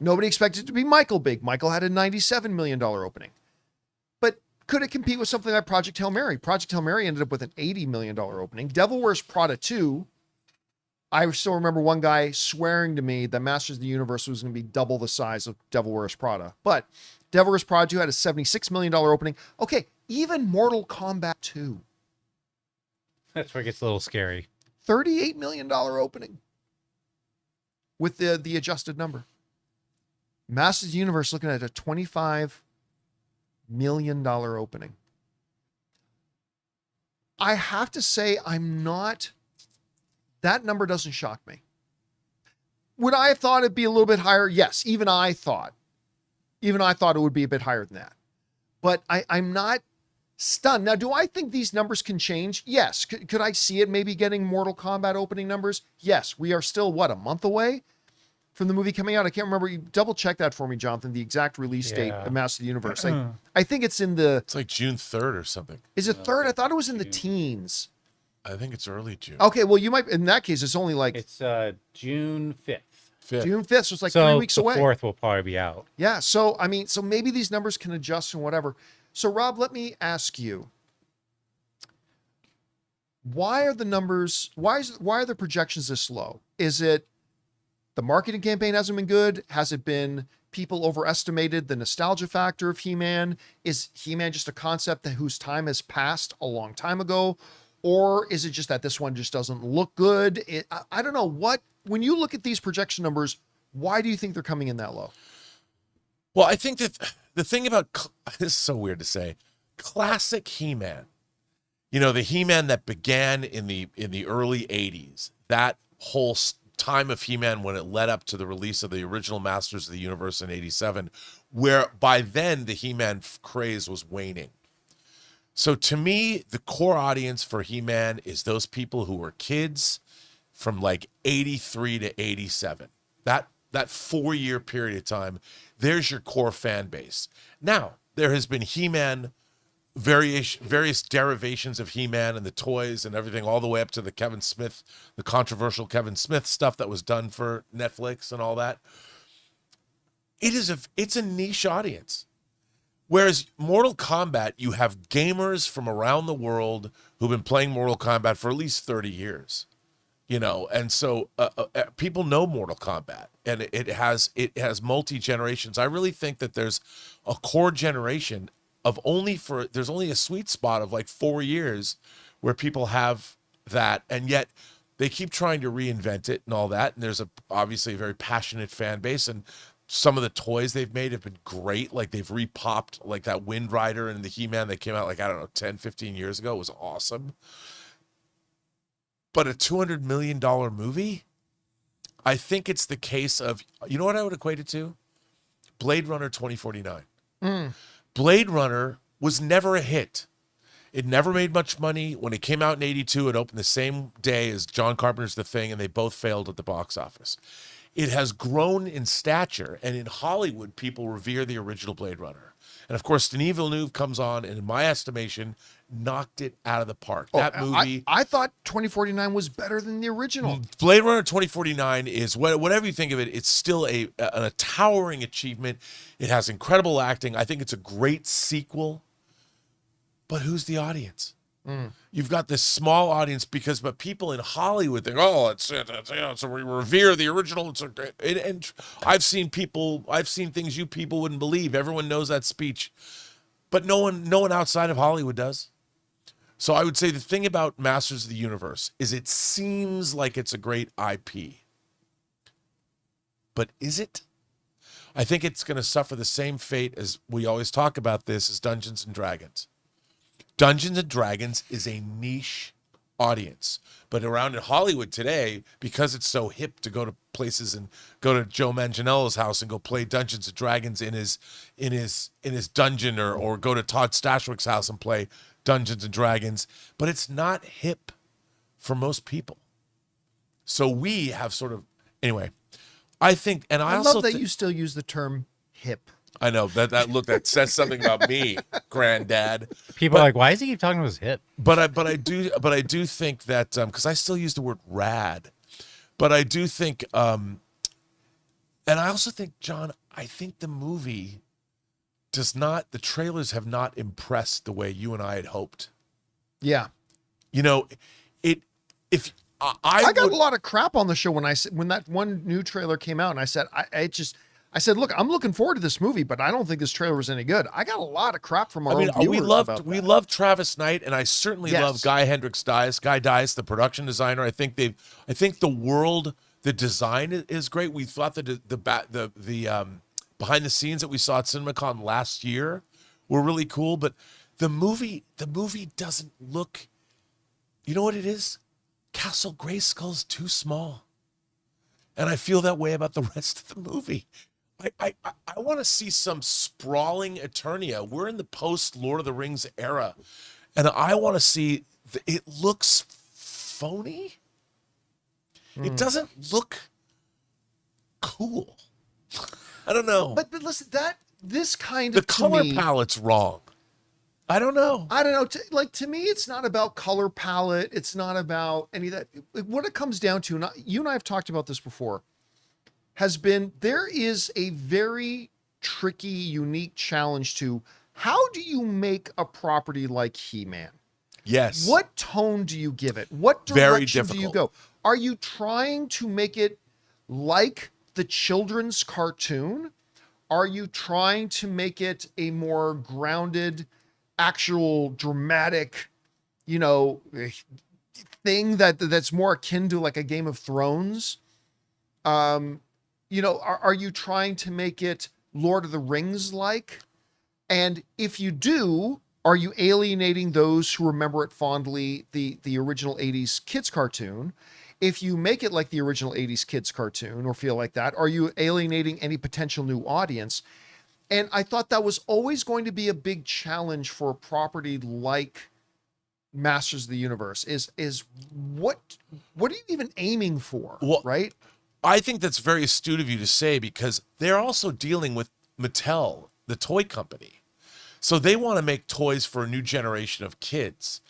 Nobody expected it to be Michael big. Michael had a $97 million opening. But could it compete with something like Project Hail Mary? Project Hail Mary ended up with an $80 million opening. Devil Wears Prada 2, I still remember one guy swearing to me that Masters of the Universe was going to be double the size of Devil Wears Prada. But Devil Wears Prada 2 had a $76 million opening. Okay, even Mortal Kombat 2. That's where it gets a little scary. $38 million opening with the adjusted number. Masters of the Universe looking at a $25 million opening. I have to say, that number doesn't shock me. Would I have thought it'd be a little bit higher? Yes, even I thought it would be a bit higher than that. But I'm not stunned. Now, do I think these numbers can change? Yes. Could I see it maybe getting Mortal Kombat opening numbers? Yes. We are still, a month away from the movie coming out? I can't remember. You double check that for me, Jonathan, the exact release date of Master of the Universe. I think it's it's like June 3rd or something. Is it 3rd? I thought it was in the teens. I think it's early June. Okay, well, you might, in that case, it's only like... It's June 5th. June 5th, so it's like 3 weeks away. So the 4th will probably be out. Yeah, so maybe these numbers can adjust and whatever. So Rob, let me ask you, why are the numbers, why are the projections this low? Is it the marketing campaign hasn't been good? Has it been people overestimated the nostalgia factor of He-Man? Is He-Man just a concept whose time has passed a long time ago? Or is it just that this one just doesn't look good? I don't know. When you look at these projection numbers, why do you think they're coming in that low? Well, I think that the thing about, this is so weird to say, classic He-Man, the He-Man that began in the early 80s, that whole time of He-Man when it led up to the release of the original Masters of the Universe in 87, where by then the He-Man craze was waning. So to me, the core audience for He-Man is those people who were kids from like 83 to 87. That 4-year period of time, there's your core fan base. Now, there has been He-Man, various derivations of He-Man and the toys and everything, all the way up to the controversial Kevin Smith stuff that was done for Netflix and all that. It's a niche audience. Whereas Mortal Kombat, you have gamers from around the world who've been playing Mortal Kombat for at least 30 years, and so people know Mortal Kombat, and it has multi-generations. I really think that there's a core generation there's only a sweet spot of like 4 years where people have that, and yet they keep trying to reinvent it and all that. And there's obviously a very passionate fan base, and some of the toys they've made have been great. Like they've repopped like that Wind Rider and the He-Man that came out like, 10, 15 years ago. It was awesome. But a $200 million movie, I think it's the case of, you know what I would equate it to? Blade Runner 2049. Blade Runner was never a hit. It never made much money. When it came out in 82, it opened the same day as John Carpenter's The Thing, and they both failed at the box office. It has grown in stature, and in Hollywood, people revere the original Blade Runner. And of course, Denis Villeneuve comes on, and in my estimation, knocked it out of the park. That movie... I thought 2049 was better than the original. Blade Runner 2049 is, whatever you think of it, it's still a towering achievement. It has incredible acting. I think it's a great sequel. But who's the audience? You've got this small audience but people in Hollywood think, so we revere the original. And I've seen things you people wouldn't believe. Everyone knows that speech, but no one outside of Hollywood does. So I would say the thing about Masters of the Universe is it seems like it's a great IP, but is it? I think it's going to suffer the same fate as we always talk about this as Dungeons and Dragons. Dungeons and Dragons is a niche audience, but around in Hollywood today, because it's so hip to go to places and go to Joe Manganiello's house and go play Dungeons and Dragons in his dungeon, or go to Todd Stashwick's house and play Dungeons and Dragons, but it's not hip for most people. So we have anyway, I think, and I also love that you still use the term hip. I know that says something about me, granddad. People are like, why does he keep talking to his hip? But I do think that because I still use the word rad, but I do think, and I also think, John, I think the movie the trailers have not impressed the way you and I had hoped. Yeah. You know, I got a lot of crap on the show when that one new trailer came out, and I said, I said, look, I'm looking forward to this movie, but I don't think this trailer was any good. I got a lot of crap from our own viewers we love Travis Knight, and I certainly love Guy Hendricks Dias, the production designer. I think the world, the design is great. We thought that the behind the scenes that we saw at CinemaCon last year were really cool, but the movie doesn't look. You know what it is? Castle Grayskull's too small, and I feel that way about the rest of the movie. I want to see some sprawling Eternia. We're in the post Lord of the Rings era, and I want to see. It looks phony. It doesn't look cool. I don't know. But listen, this kind the of color palette's wrong. I don't know. To me, it's not about color palette. It's not about any of that. What it comes down to, and you and I have talked about this before, has been there is a very tricky, unique challenge to how do you make a property like He-Man? Yes. What tone do you give it? What direction do you go? Are you trying to make it like the children's cartoon? Are you trying to make it a more grounded, actual dramatic, thing that's more akin to like a Game of Thrones? Are you trying to make it Lord of the Rings like? And if you do, are you alienating those who remember it fondly, the original 80s kids cartoon? If you make it like the original 80s kids cartoon or feel like that, are you alienating any potential new audience? And I thought that was always going to be a big challenge for a property like Masters of the Universe is what are you even aiming for, right? I think that's very astute of you to say, because they're also dealing with Mattel, the toy company. So they want to make toys for a new generation of kids.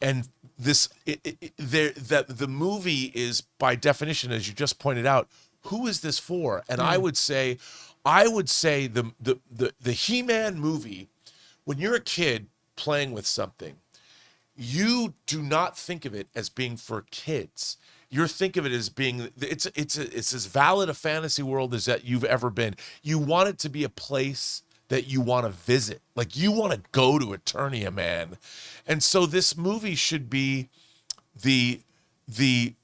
And the movie is, by definition, as you just pointed out, who is this for? And I would say the He-Man movie, when you're a kid playing with something, you do not think of it as being for kids. You think of it as being it's as valid a fantasy world as that you've ever been. You want it to be a place that you want to visit. Like, you want to go to Eternia, man. And so this movie should be the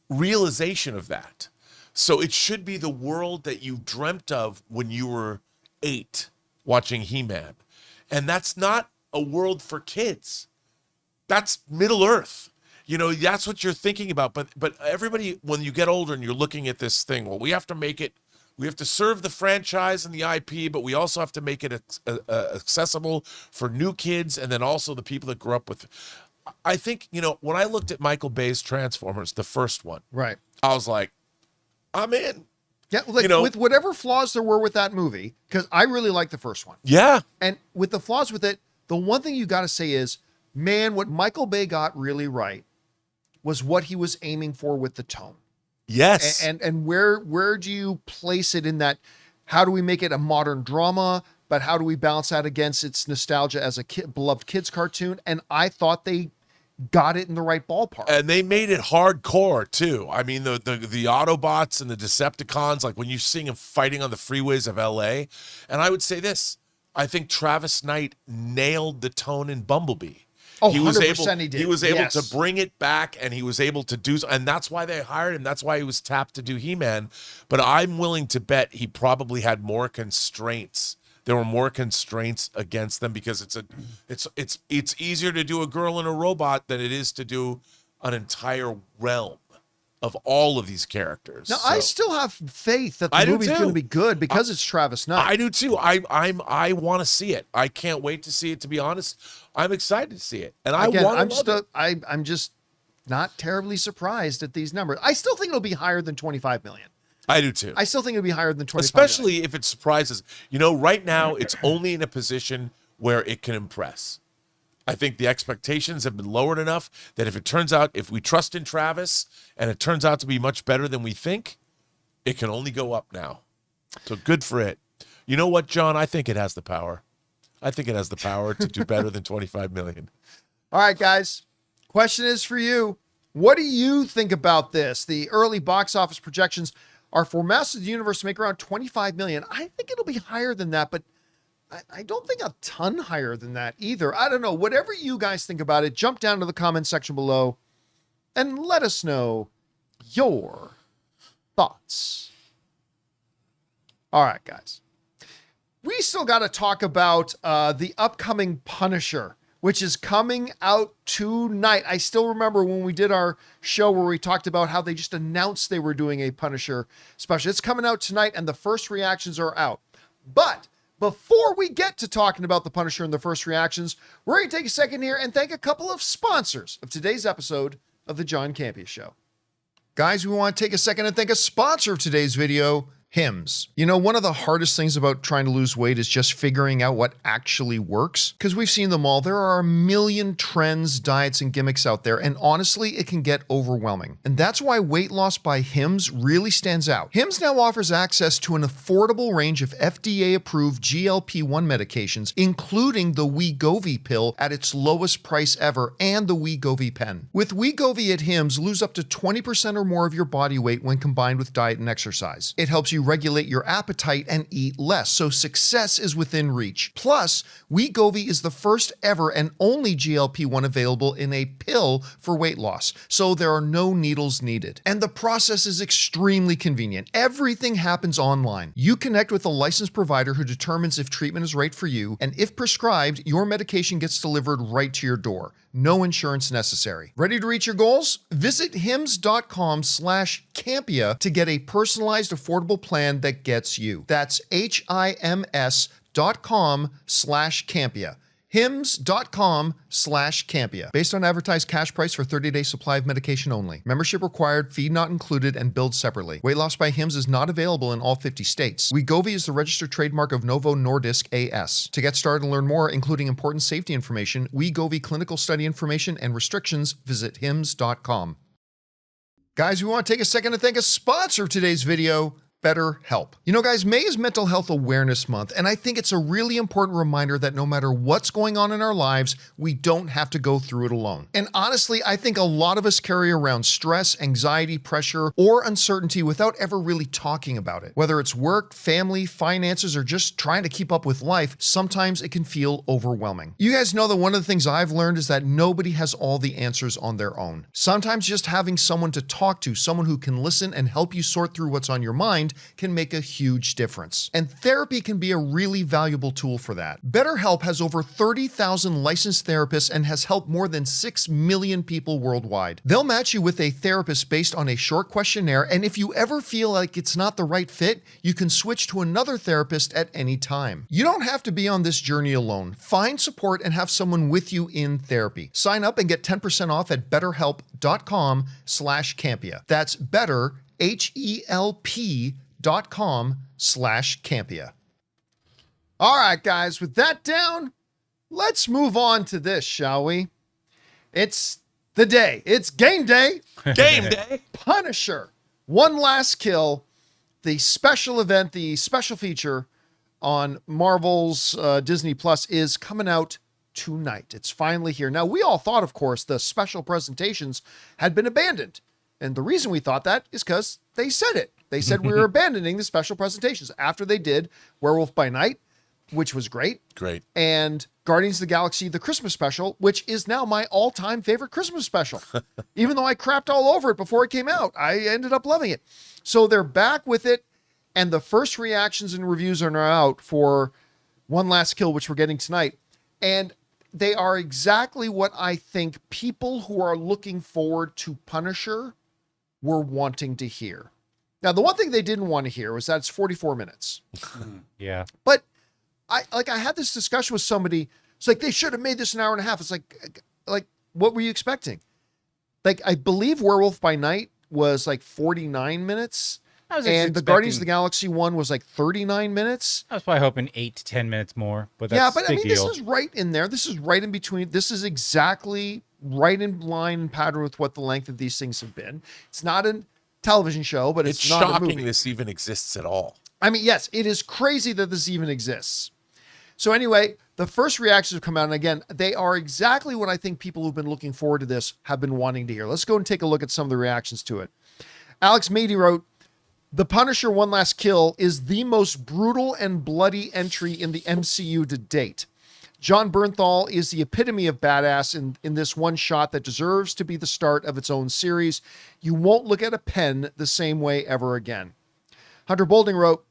realization of that. So it should be the world that you dreamt of when you were 8 watching He-Man. And that's not a world for kids. That's Middle Earth. That's what you're thinking about. But everybody, when you get older and you're looking at this thing, well, we have to serve the franchise and the IP, but we also have to make it accessible for new kids, and then also the people that grew up with. I think, when I looked at Michael Bay's Transformers, the first one, right, I was like, I'm in. Yeah, with whatever flaws there were with that movie, because I really liked the first one. Yeah. And with the flaws with it, the one thing you got to say is, man, what Michael Bay got really right was what he was aiming for with the tone. Yes. And where do you place it in that? How do we make it a modern drama, but how do we balance that against its nostalgia as a beloved kids cartoon? And I thought they got it in the right ballpark. And they made it hardcore too. I mean, the Autobots and the Decepticons, like when you see them fighting on the freeways of LA. And I would say this, I think Travis Knight nailed the tone in Bumblebee. Oh, 100% he did. He was able to bring it back, and he was able to do, and that's why they hired him. That's why he was tapped to do He-Man. But I'm willing to bet he probably had more constraints. There were more constraints against them, because it's easier to do a girl and a robot than it is to do an entire realm of all of these characters. Now, I still have faith that the movie's going to be good because it's Travis Knight. I do too. I want to see it. I can't wait to see it, to be honest. I'm excited to see it. And I'm just not terribly surprised at these numbers. I still think it'll be higher than 25 million. I do too. I still think it'd be higher than 25 Especially if it surprises. You know, right now it's only in a position where it can impress. I think the expectations have been lowered enough that if it turns out, if we trust in Travis and it turns out to be much better than we think, it can only go up now. So good for it. You know what, John? I think it has the power. I think it has the power to do better than 25 million. All right, guys. Question is for you. What do you think about this? The early box office projections are for Masters of the Universe to make around 25 million. I think it'll be higher than that, but I don't think a ton higher than that either. I don't know. Whatever you guys think about it, jump down to the comment section below and let us know your thoughts. All right, guys. We still got to talk about the upcoming Punisher, which is coming out tonight. I still remember when we did our show where we talked about how they just announced they were doing a Punisher special. It's coming out tonight, and the first reactions are out. But before we get to talking about the Punisher and the first reactions, we're going to take a second here and thank a couple of sponsors of today's episode of The John Campea Show. Guys, we want to take a second and thank a sponsor of today's video, Hims. You know, one of the hardest things about trying to lose weight is just figuring out what actually works. Because we've seen them all. There are a million trends, diets, and gimmicks out there, and honestly, it can get overwhelming. And that's why weight loss by Hims really stands out. Hims now offers access to an affordable range of FDA-approved GLP-1 medications, including the Wegovy pill at its lowest price ever, and the Wegovy pen. With Wegovy at Hims, lose up to 20% or more of your body weight when combined with diet and exercise. It helps you regulate your appetite and eat less, so success is within reach. Plus, Wegovy is the first ever and only GLP-1 available in a pill for weight loss, so there are no needles needed. And the process is extremely convenient. Everything happens online. You connect with a licensed provider who determines if treatment is right for you, and if prescribed, your medication gets delivered right to your door. No insurance necessary. Ready to reach your goals? Visit hims.com/Campea to get a personalized, affordable plan that gets you. That's HIMS.com/Campea. hims.com/Campea. Based on advertised cash price for 30-day supply of medication only. Membership required, fee not included, and billed separately. Weight loss by Hims is not available in all 50 states. Wegovy is the registered trademark of Novo Nordisk A.S. To get started and learn more, including important safety information, Wegovy clinical study information, and restrictions, visit hims.com. Guys, we want to take a second to thank a sponsor of today's video, BetterHelp. You know, guys, May is Mental Health Awareness Month, and I think it's a really important reminder that no matter what's going on in our lives, we don't have to go through it alone. And honestly, I think a lot of us carry around stress, anxiety, pressure, or uncertainty without ever really talking about it. Whether it's work, family, finances, or just trying to keep up with life, sometimes it can feel overwhelming. You guys know that one of the things I've learned is that nobody has all the answers on their own. Sometimes just having someone to talk to, someone who can listen and help you sort through what's on your mind, can make a huge difference. And therapy can be a really valuable tool for that. BetterHelp has over 30,000 licensed therapists and has helped more than 6 million people worldwide. They'll match you with a therapist based on a short questionnaire, and if you ever feel like it's not the right fit, you can switch to another therapist at any time. You don't have to be on this journey alone. Find support and have someone with you in therapy. Sign up and get 10% off at betterhelp.com/Campea. That's better, HELP.com/Campea. All right, guys, with that down, let's move on to this, shall we? It's the day. It's game day. Game day. Punisher. One Last Kill. The special event, the special feature on Marvel's Disney Plus is coming out tonight. It's finally here. Now, we all thought, of course, the special presentations had been abandoned. And the reason we thought that is because they said it. They said we were abandoning the special presentations after they did Werewolf by Night, which was great. Great. And Guardians of the Galaxy, the Christmas special, which is now my all-time favorite Christmas special. Even though I crapped all over it before it came out, I ended up loving it. So they're back with it, and the first reactions and reviews are now out for One Last Kill, which we're getting tonight. And they are exactly what I think people who are looking forward to Punisher were wanting to hear. Now, the one thing they didn't want to hear was that it's 44 minutes. Yeah. But I had this discussion with somebody. It's like, they should have made this an hour and a half. It's like, what were you expecting? Like, I believe Werewolf by Night was like 49 minutes. I was And the Guardians of the expecting- Galaxy one was like 39 minutes. I was probably hoping 8 to 10 minutes more, but that's Yeah, but a I big mean, deal. this is right in there. This is right in between. This is exactly right in line and pattern with what the length of these things have been. It's not a television show, but It's not a shocking movie. this even exists at all. I mean, yes, it is crazy that this even exists. So anyway, the first reactions have come out, and again, they are exactly what I think people who've been looking forward to this have been wanting to hear. Let's go and take a look at some of the reactions to it. Alex Mady wrote, "The Punisher One Last Kill is the most brutal and bloody entry in the MCU to date. John Bernthal is the epitome of badass in this one shot that deserves to be the start of its own series. You won't look at a pen the same way ever again." Hunter Bolding wrote,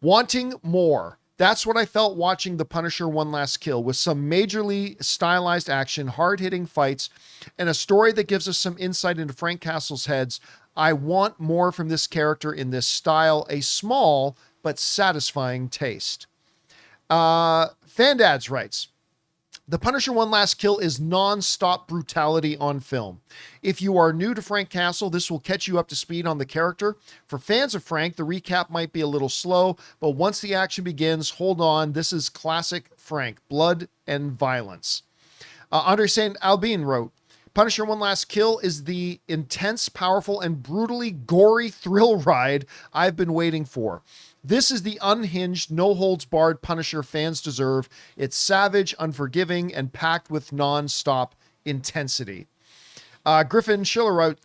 "Wanting more. That's what I felt watching The Punisher One Last Kill, with some majorly stylized action, hard-hitting fights, and a story that gives us some insight into Frank Castle's heads. I want more from this character in this style, a small but satisfying taste." Fandads writes, "The Punisher One Last Kill is non-stop brutality on film. If you are new to Frank Castle, this will catch you up to speed on the character. For fans of Frank, the recap might be a little slow, but once the action begins, hold on. This is classic Frank, blood and violence." Andre St. Albin wrote, "Punisher One Last Kill is the intense, powerful, and brutally gory thrill ride I've been waiting for. This is the unhinged, no-holds-barred Punisher fans deserve. It's savage, unforgiving, and packed with non-stop intensity." Griffin Schiller wrote,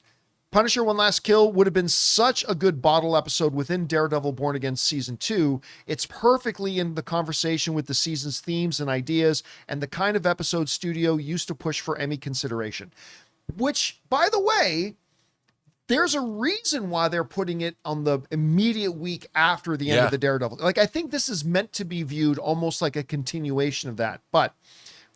"Punisher One Last Kill would have been such a good bottle episode within Daredevil Born Again Season 2. It's perfectly in the conversation with the season's themes and ideas, and the kind of episode studio used to push for Emmy consideration." Which, by the way, there's a reason why they're putting it on the immediate week after the end of the Daredevil. Like, I think this is meant to be viewed almost like a continuation of that, but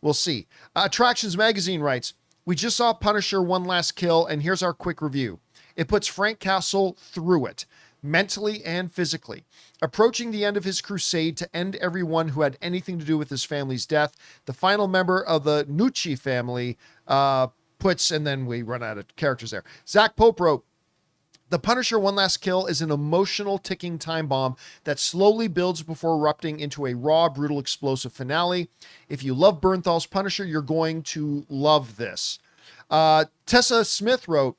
we'll see. Attractions Magazine writes, "We just saw Punisher One Last Kill, and here's our quick review. It puts Frank Castle through it, mentally and physically. Approaching the end of his crusade to end everyone who had anything to do with his family's death, the final member of the Nucci family puts," and then we run out of characters there. Zach Pope wrote, "The Punisher One Last Kill is an emotional ticking time bomb that slowly builds before erupting into a raw, brutal, explosive finale. If you love Bernthal's Punisher, you're going to love this." Tessa Smith wrote,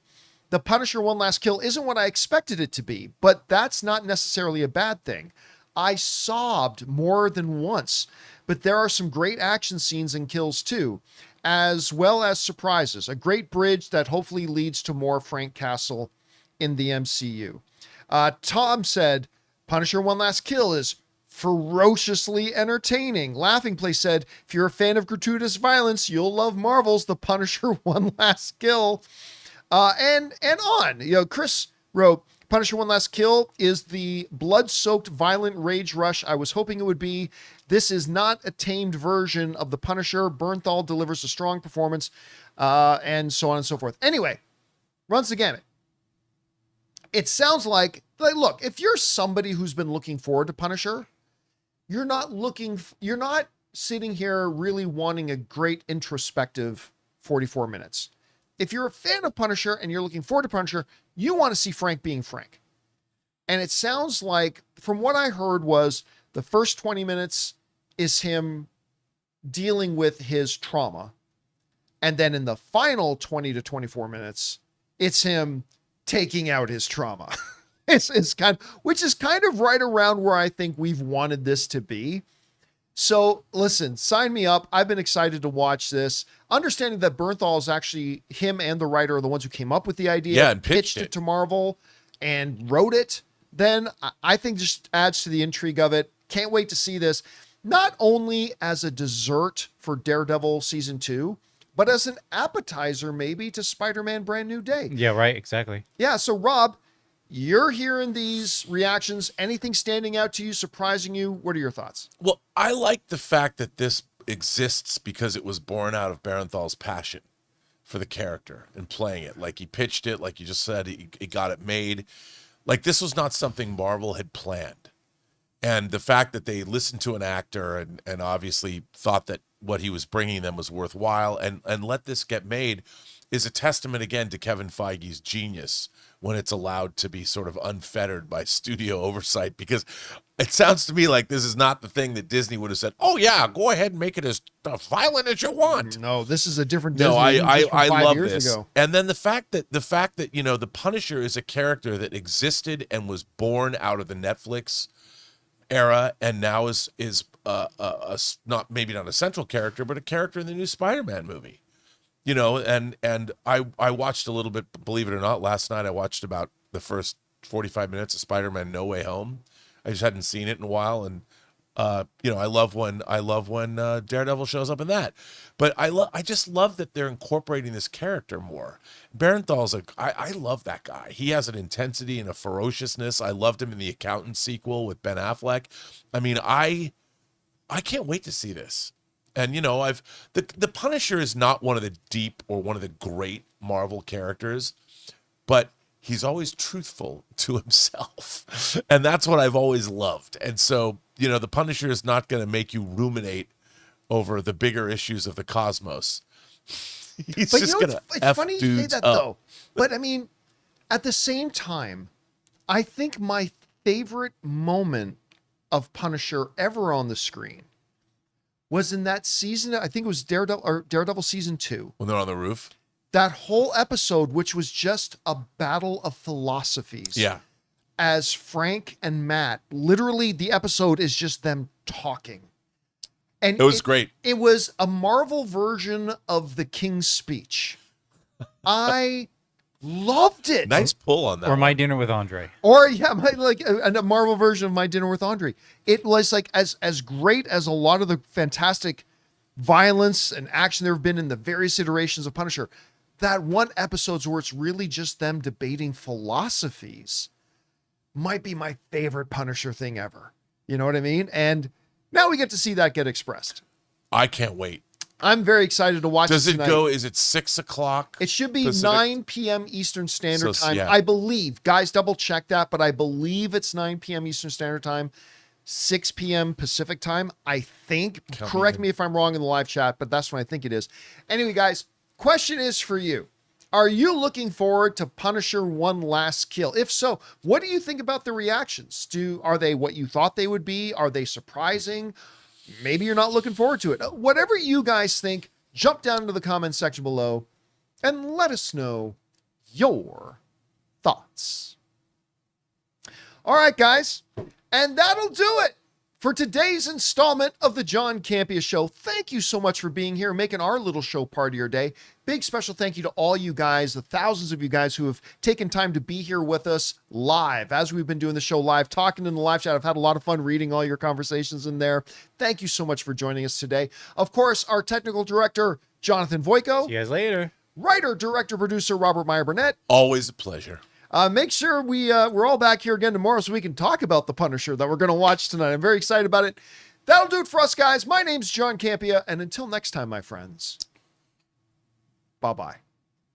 "The Punisher One Last Kill isn't what I expected it to be, but that's not necessarily a bad thing. I sobbed more than once, but there are some great action scenes and kills too, as well as surprises. A great bridge that hopefully leads to more Frank Castle in the MCU." Tom said, "Punisher One Last Kill is ferociously entertaining." Laughing Place said, "If you're a fan of gratuitous violence, you'll love Marvel's The Punisher One Last Kill." And on. Chris wrote, "Punisher One Last Kill is the blood-soaked violent rage rush I was hoping it would be. This is not a tamed version of the Punisher. Bernthal delivers a strong performance," and so on and so forth. Anyway, runs the gamut. It sounds like, look, if you're somebody who's been looking forward to Punisher, you're not sitting here really wanting a great introspective 44 minutes. If you're a fan of Punisher and you're looking forward to Punisher, you want to see Frank being Frank. And it sounds like, from what I heard, was the first 20 minutes is him dealing with his trauma. And then in the final 20 to 24 minutes, it's him taking out his trauma. Which is kind of right around where I think we've wanted this to be. So listen, sign me up. I've been excited to watch this. Understanding that Bernthal is actually, him and the writer are the ones who came up with the idea, and pitched it to Marvel and wrote it, then I think just adds to the intrigue of it. Can't wait to see this, not only as a dessert for Daredevil season 2, but as an appetizer maybe to Spider-Man Brand New Day. Yeah, right. Exactly. Yeah. So Rob, you're hearing these reactions. Anything standing out to you, surprising you? What are your thoughts? Well, I like the fact that this exists because it was born out of Bernthal's passion for the character and playing it. Like, he pitched it, like you just said, he got it made. Like, this was not something Marvel had planned. And the fact that they listened to an actor and obviously thought that what he was bringing them was worthwhile and let this get made is a testament again to Kevin Feige's genius when it's allowed to be sort of unfettered by studio oversight, because it sounds to me like this is not the thing that Disney would have said, oh yeah, go ahead and make it as violent as you want. No, this is a different No, Disney than just from I 5 love years this. ago. And then the fact that the Punisher is a character that existed and was born out of the Netflix era, and now is not, maybe not a central character, but a character in the new Spider-Man movie. And I watched a little bit, believe it or not, last night. I watched about the first 45 minutes of Spider-Man No Way Home. I just hadn't seen it in a while, and I love when Daredevil shows up in that. But I just love that they're incorporating this character more. Barenthal's I love that guy. He has an intensity and a ferociousness. I loved him in the Accountant sequel with Ben Affleck. I mean, I can't wait to see this. And the Punisher is not one of the deep or one of the great Marvel characters, but he's always truthful to himself. And that's what I've always loved. And so, the Punisher is not going to make you ruminate over the bigger issues of the cosmos. He's But just going to it's funny you say that though. But I mean, at the same time, I think my favorite moment of Punisher ever on the screen was in that season. I think it was Daredevil season 2. When they're on the roof. That whole episode, which was just a battle of philosophies. Yeah. As Frank and Matt, literally the episode is just them talking. And It was great. It was a Marvel version of the King's Speech. I loved it. Nice pull on that. Or My Dinner with Andre. Or a Marvel version of My Dinner with Andre. It was like as great as a lot of the fantastic violence and action there have been in the various iterations of Punisher. That one episode where it's really just them debating philosophies might be my favorite Punisher thing ever. You know what I mean? And now we get to see that get expressed. I can't wait. I'm very excited to watch Does it it tonight. go? Is it 6 o'clock? It should be Pacific? 9 p.m. Eastern Standard So, Time. yeah. I believe. Guys, double check that, but I believe it's 9 p.m. Eastern Standard Time, 6 p.m. Pacific Time. I think. Correct me if I'm wrong in the live chat, but that's what I think it is. Anyway, guys, question is for you. Are you looking forward to Punisher One Last Kill? If so, what do you think about the reactions? Are they what you thought they would be? Are they surprising? Maybe you're not looking forward to it. Whatever you guys think, jump down into the comments section below and let us know your thoughts. All right, guys, and that'll do it for today's installment of the John Campea Show. Thank you so much for being here, making our little show part of your day. Big special thank you to all you guys, the thousands of you guys who have taken time to be here with us live as we've been doing the show live, talking in the live chat. I've had a lot of fun reading all your conversations in there. Thank you so much for joining us today. Of course, our technical director, Jonathan Voico. See you guys later. Writer, director, producer, Robert Meyer Burnett. Always a pleasure. Make sure we're all back here again tomorrow so we can talk about the Punisher that we're going to watch tonight. I'm very excited about it. That'll do it for us, guys. My name's John Campea, and until next time, my friends, bye-bye.